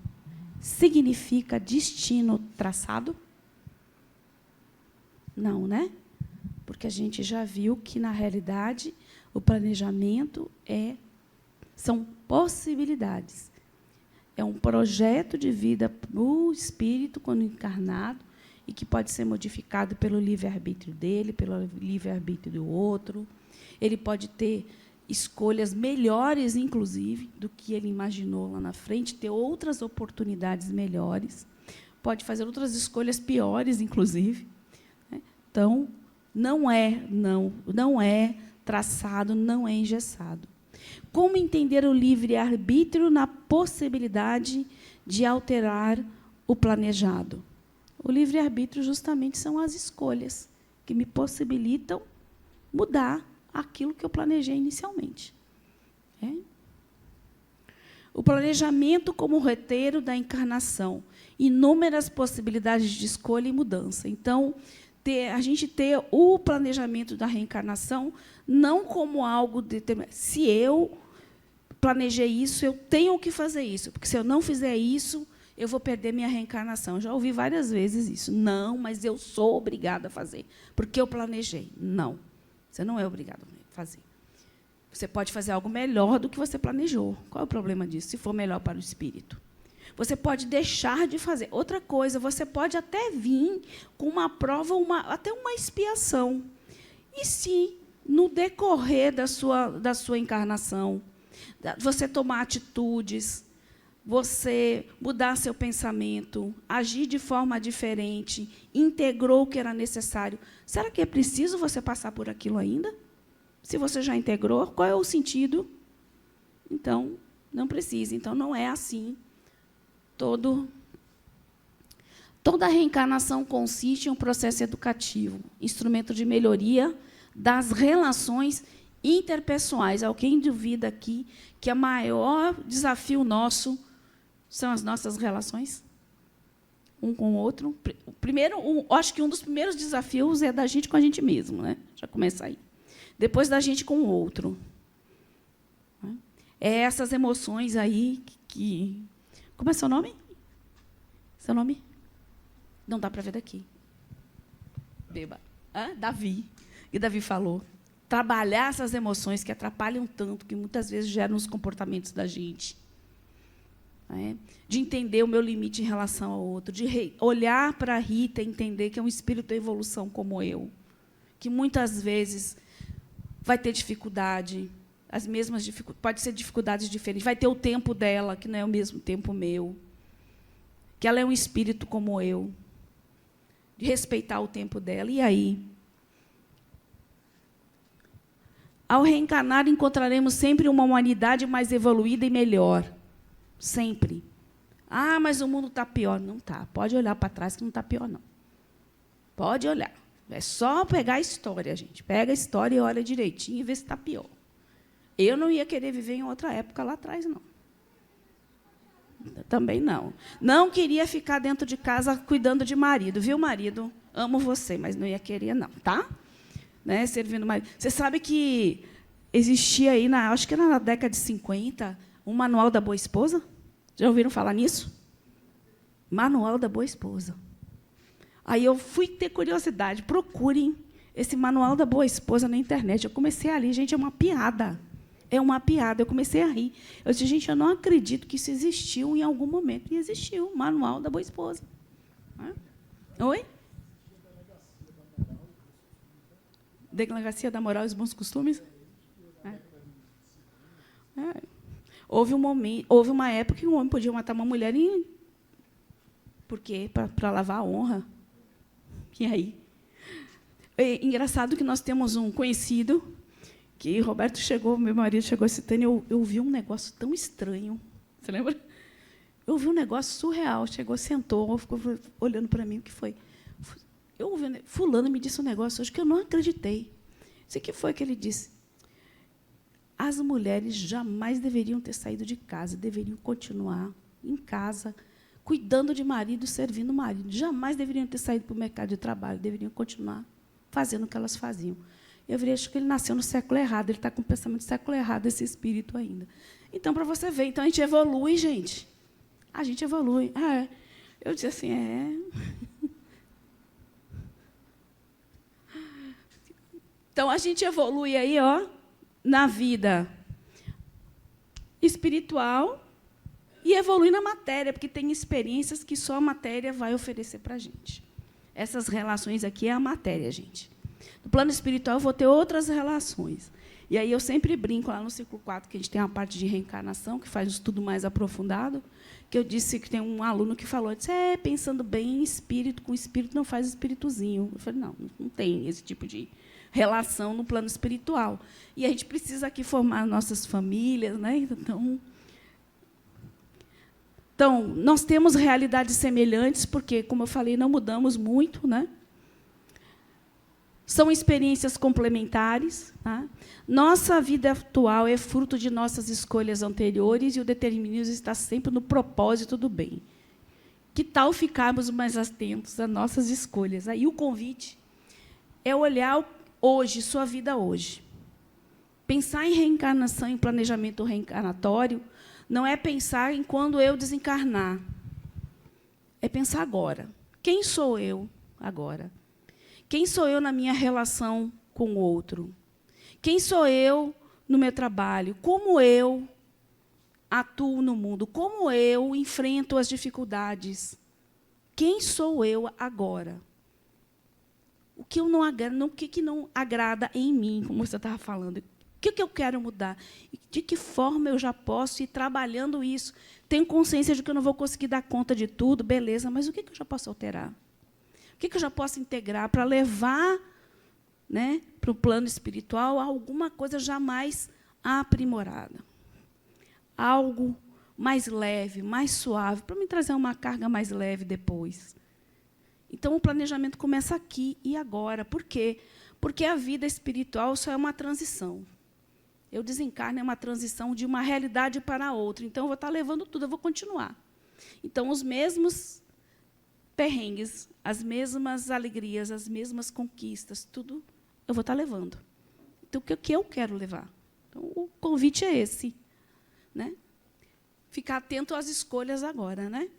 significa destino traçado? Não, né? Porque a gente já viu que, na realidade, o planejamento são possibilidades. É um projeto de vida do espírito, quando encarnado, e que pode ser modificado pelo livre-arbítrio dele, pelo livre-arbítrio do outro. Ele pode ter escolhas melhores, inclusive, do que ele imaginou lá na frente, ter outras oportunidades melhores, pode fazer outras escolhas piores, inclusive. Então, não é traçado, não é engessado. Como entender o livre-arbítrio na possibilidade de alterar o planejado? O livre-arbítrio, justamente, são as escolhas que me possibilitam mudar aquilo que eu planejei inicialmente. O planejamento como roteiro da encarnação, inúmeras possibilidades de escolha e mudança. Então, a gente ter o planejamento da reencarnação não como algo determinado. Se eu planejei isso, eu tenho que fazer isso, porque se eu não fizer isso, eu vou perder minha reencarnação. Já ouvi várias vezes isso. Não, mas eu sou obrigada a fazer, porque eu planejei. Não, você não é obrigado a fazer. Você pode fazer algo melhor do que você planejou. Qual é o problema disso, se for melhor para o espírito? Você pode deixar de fazer. Outra coisa, você pode até vir com uma prova, até uma expiação. E se, no decorrer da sua encarnação, você tomar atitudes, você mudar seu pensamento, agir de forma diferente, integrou o que era necessário, será que é preciso você passar por aquilo ainda? Se você já integrou, qual é o sentido? Então, não precisa. Então, não é assim. Toda reencarnação consiste em um processo educativo, instrumento de melhoria das relações interpessoais. Alguém duvida aqui que o maior desafio nosso são as nossas relações? Um com o outro. Primeiro, acho que um dos primeiros desafios é da gente com a gente mesmo, né? Já começa aí. Depois da gente com o outro. É essas emoções aí que... Como é seu nome? Seu nome? Não dá para ver daqui. Beba. Davi. E Davi falou. Trabalhar essas emoções que atrapalham tanto, que muitas vezes geram os comportamentos da gente. De entender o meu limite em relação ao outro, de olhar para a Rita e entender que é um espírito em evolução como eu, que muitas vezes vai ter dificuldade, as mesmas dificuldades, pode ser dificuldades diferentes, vai ter o tempo dela, que não é o mesmo tempo meu, que ela é um espírito como eu, de respeitar o tempo dela. E aí? Ao reencarnar, encontraremos sempre uma humanidade mais evoluída e melhor. Sempre. Ah, mas o mundo está pior. Não está. Pode olhar para trás que não está pior, não. Pode olhar. É só pegar a história, gente. Pega a história e olha direitinho e vê se está pior. Eu não ia querer viver em outra época lá atrás, não. Também não. Não queria ficar dentro de casa cuidando de marido. Viu, marido? Amo você, mas não ia querer, não, tá? Né? Servindo marido. Você sabe que existia aí, acho que era na década de 50, um manual da boa esposa? Já ouviram falar nisso? Manual da boa esposa. Aí eu fui ter curiosidade. Procurem esse manual da boa esposa na internet. Eu comecei a ler, gente, é uma piada. É uma piada. Eu comecei a rir. Eu disse, gente, eu não acredito que isso existiu em algum momento. E existiu o manual da boa esposa. Oi? Delegacia da Moral e os Bons Costumes? Houve uma época que um homem podia matar uma mulher por quê? Para lavar a honra. E aí? É engraçado que nós temos um conhecido que Roberto chegou, meu marido chegou citando, eu vi um negócio tão estranho. Você lembra? Eu vi um negócio surreal. Chegou, sentou, ficou olhando para mim, o que foi? Eu ouvi, fulano me disse um negócio hoje que eu não acreditei. Sei que foi que ele disse. As mulheres jamais deveriam ter saído de casa, deveriam continuar em casa, cuidando de marido, servindo o marido. Jamais deveriam ter saído para o mercado de trabalho, deveriam continuar fazendo o que elas faziam. Eu vejo que ele nasceu no século errado, ele está com o pensamento do século errado, esse espírito ainda. Então, para você ver, então a gente evolui, gente. A gente evolui. Eu disse assim, Então, a gente evolui aí, na vida espiritual e evolui na matéria, porque tem experiências que só a matéria vai oferecer para a gente. Essas relações aqui é a matéria, gente. No plano espiritual, eu vou ter outras relações. E aí eu sempre brinco lá no ciclo 4, que a gente tem uma parte de reencarnação, que faz um estudo mais aprofundado, que eu disse que tem um aluno que falou, disse, pensando bem, espírito com espírito não faz espíritozinho. Eu falei, não tem esse tipo de relação no plano espiritual. E a gente precisa aqui formar nossas famílias, né? Então, nós temos realidades semelhantes, porque, como eu falei, não mudamos muito, né? São experiências complementares. Tá? Nossa vida atual é fruto de nossas escolhas anteriores e o determinismo está sempre no propósito do bem. Que tal ficarmos mais atentos às nossas escolhas? Aí o convite é olhar hoje, sua vida hoje. Pensar em reencarnação, em planejamento reencarnatório, não é pensar em quando eu desencarnar. É pensar agora. Quem sou eu agora? Quem sou eu na minha relação com o outro? Quem sou eu no meu trabalho? Como eu atuo no mundo? Como eu enfrento as dificuldades? Quem sou eu agora? O que não agrada em mim, como você estava falando? O que eu quero mudar? De que forma eu já posso ir trabalhando isso? Tenho consciência de que eu não vou conseguir dar conta de tudo, beleza, mas o que eu já posso alterar? O que eu já posso integrar para levar, né, para o plano espiritual alguma coisa já mais aprimorada? Algo mais leve, mais suave, para me trazer uma carga mais leve depois. Então, o planejamento começa aqui e agora. Por quê? Porque a vida espiritual só é uma transição. Eu desencarno é uma transição de uma realidade para outra. Então, eu vou estar levando tudo, eu vou continuar. Então, os mesmos perrengues, as mesmas alegrias, as mesmas conquistas, tudo eu vou estar levando. Então, o que eu quero levar? Então, o convite é esse, né? Ficar atento às escolhas agora, né?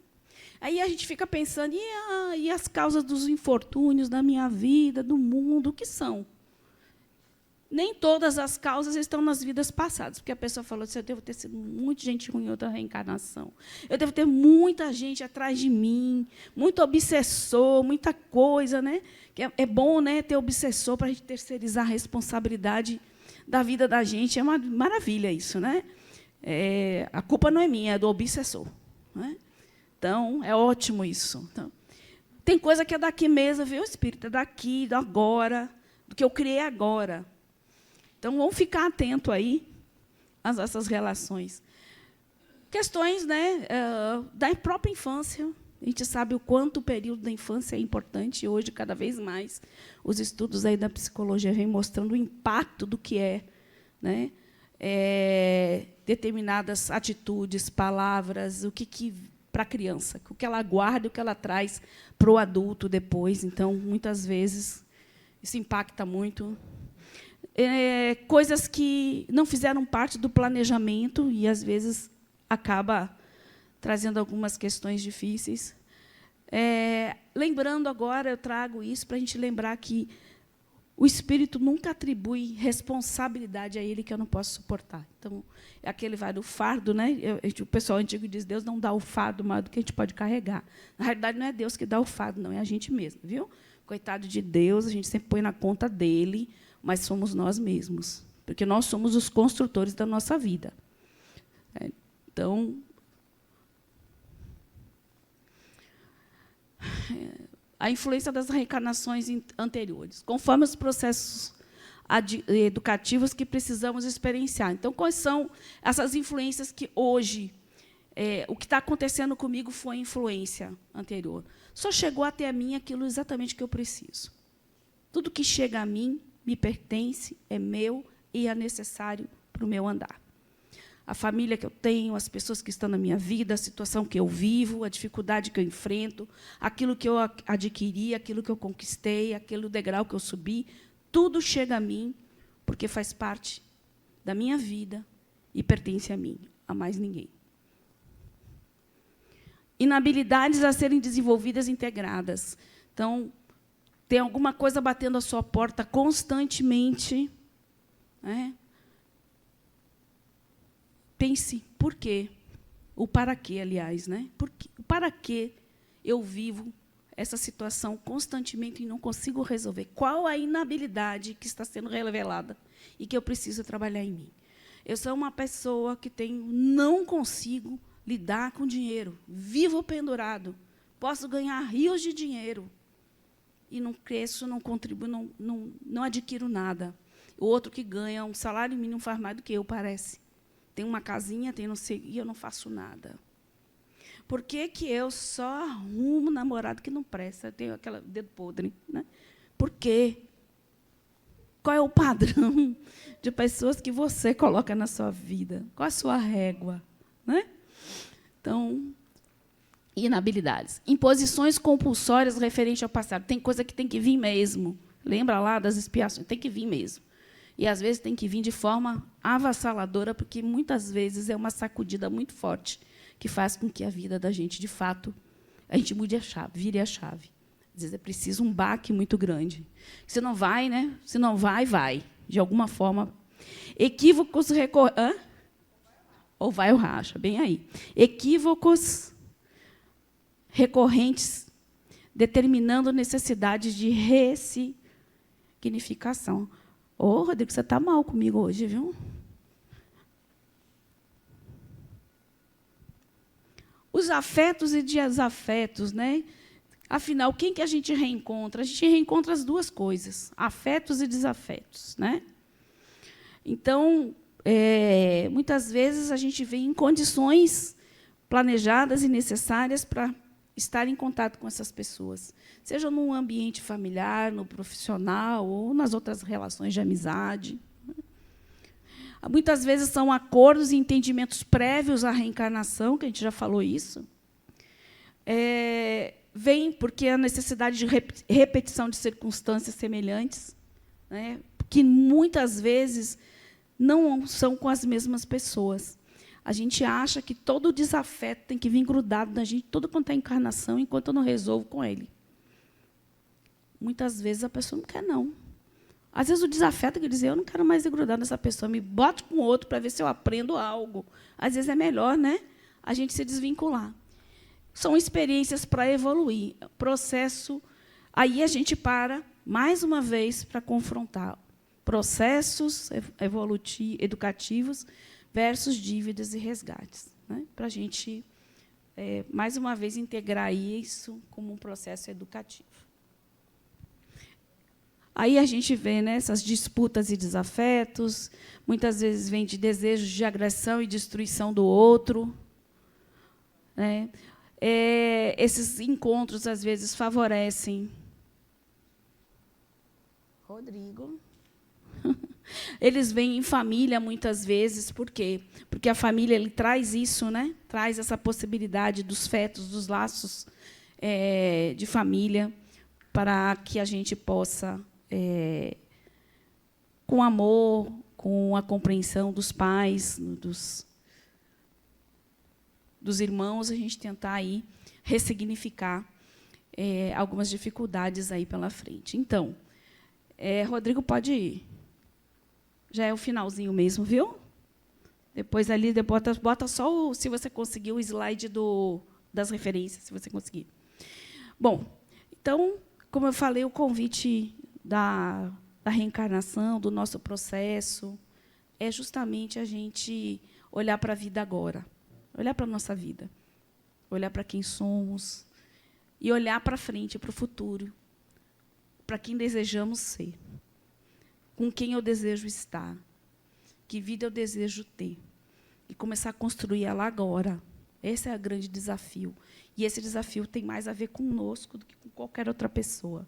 Aí a gente fica pensando, e as causas dos infortúnios da minha vida, do mundo, o que são? Nem todas as causas estão nas vidas passadas, porque a pessoa falou assim, eu devo ter sido muita gente ruim em outra reencarnação. Eu devo ter muita gente atrás de mim, muito obsessor, muita coisa, né? Que é bom, né, ter obsessor para a gente terceirizar a responsabilidade da vida da gente. É uma maravilha isso, né? A culpa não é minha, é do obsessor, né? Então, é ótimo isso. Então, tem coisa que é daqui mesmo, viu, Espírito? É daqui, do agora, do que eu criei agora. Então, vamos ficar atento aí às nossas relações. Questões, né, da própria infância. A gente sabe o quanto o período da infância é importante, e hoje, cada vez mais, os estudos aí da psicologia vêm mostrando o impacto do que é, né, determinadas atitudes, palavras, o que para a criança, o que ela guarda, o que ela traz para o adulto depois. Então, muitas vezes, isso impacta muito. Coisas que não fizeram parte do planejamento e, às vezes, acaba trazendo algumas questões difíceis. Lembrando agora, eu trago isso para a gente lembrar que o espírito nunca atribui responsabilidade a ele que eu não posso suportar. Então, é aquele vai do fardo, né? O pessoal antigo diz, Deus não dá o fardo maior do que a gente pode carregar. Na realidade, não é Deus que dá o fardo, não, é a gente mesmo, viu? Coitado de Deus, a gente sempre põe na conta dele, mas somos nós mesmos, porque nós somos os construtores da nossa vida. Então, a influência das reencarnações anteriores, conforme os processos educativos que precisamos experienciar. Então, quais são essas influências que hoje, o que está acontecendo comigo foi influência anterior. Só chegou até a mim aquilo exatamente que eu preciso. Tudo que chega a mim me pertence, é meu e é necessário para o meu andar. A família que eu tenho, as pessoas que estão na minha vida, a situação que eu vivo, a dificuldade que eu enfrento, aquilo que eu adquiri, aquilo que eu conquistei, aquele degrau que eu subi, tudo chega a mim porque faz parte da minha vida e pertence a mim, a mais ninguém. Inabilidades a serem desenvolvidas e integradas. Então, tem alguma coisa batendo a sua porta constantemente, né? Pense por quê, o para quê, aliás, né? O para quê eu vivo essa situação constantemente e não consigo resolver? Qual a inabilidade que está sendo revelada e que eu preciso trabalhar em mim? Eu sou uma pessoa que não consigo lidar com dinheiro, vivo pendurado, posso ganhar rios de dinheiro e não cresço, não contribuo, não adquiro nada. O outro que ganha um salário mínimo faz mais do que eu, parece. Tem uma casinha, tem não sei, e eu não faço nada. Por que eu só arrumo namorado que não presta? Eu tenho aquele dedo podre, né? Por quê? Qual é o padrão de pessoas que você coloca na sua vida? Qual a sua régua, né? Então, inabilidades. Imposições compulsórias referentes ao passado. Tem coisa que tem que vir mesmo. Lembra lá das expiações? Tem que vir mesmo. E, às vezes, tem que vir de forma avassaladora, porque, muitas vezes, é uma sacudida muito forte que faz com que a vida da gente, de fato, a gente mude a chave, vire a chave. Às vezes, é preciso um baque muito grande. Se não vai, né? Se não vai, vai. De alguma forma. Equívocos recorrentes. Ou vai ou racha, bem aí. Equívocos recorrentes, determinando necessidades de ressignificação. Ô, Rodrigo, você está mal comigo hoje, viu? Os afetos e desafetos, né? Afinal, quem que a gente reencontra? A gente reencontra as duas coisas, afetos e desafetos, né? Então, muitas vezes a gente vem em condições planejadas e necessárias para estar em contato com essas pessoas, seja no ambiente familiar, no profissional ou nas outras relações de amizade. Muitas vezes são acordos e entendimentos prévios à reencarnação, que a gente já falou isso. Vem porque a necessidade de repetição de circunstâncias semelhantes, né, que muitas vezes não são com as mesmas pessoas. A gente acha que todo desafeto tem que vir grudado na gente, todo quanto é encarnação, enquanto eu não resolvo com ele. Muitas vezes a pessoa não quer, não. Às vezes o desafeto quer dizer, eu não quero mais ir grudado nessa pessoa, me bote com outro para ver se eu aprendo algo. Às vezes é melhor, né, a gente se desvincular. São experiências para evoluir. Processo, aí a gente para, mais uma vez, para confrontar processos educativos versus dívidas e resgates, né? Para a gente, mais uma vez, integrar isso como um processo educativo. Aí a gente vê, né, essas disputas e desafetos, muitas vezes vem de desejos de agressão e destruição do outro, né? Esses encontros, às vezes, favorecem. Rodrigo. Eles vêm em família, muitas vezes. Por quê? Porque a família ele traz isso, né? Traz essa possibilidade dos fetos, dos laços de família, para que a gente possa, com amor, com a compreensão dos pais, dos irmãos, a gente tentar aí ressignificar algumas dificuldades aí pela frente. Então, Rodrigo, pode ir. Já é o finalzinho mesmo, viu? Depois ali bota só se você conseguir o slide das referências, se você conseguir. Bom, então, como eu falei, o convite da reencarnação, do nosso processo, é justamente a gente olhar para a vida agora, olhar para a nossa vida, olhar para quem somos e olhar para frente, para o futuro, para quem desejamos ser, com quem eu desejo estar, que vida eu desejo ter, e começar a construir ela agora. Esse é o grande desafio. E esse desafio tem mais a ver conosco do que com qualquer outra pessoa.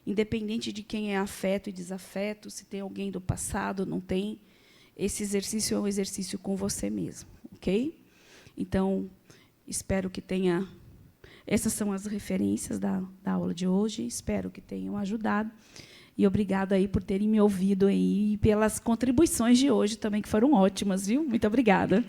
Independente de quem é afeto e desafeto, se tem alguém do passado, não tem, esse exercício é um exercício com você mesmo. Ok? Então, espero que tenha... Essas são as referências da aula de hoje. Espero que tenham ajudado. E obrigada aí por terem me ouvido aí e pelas contribuições de hoje também, que foram ótimas, viu? Muito obrigada.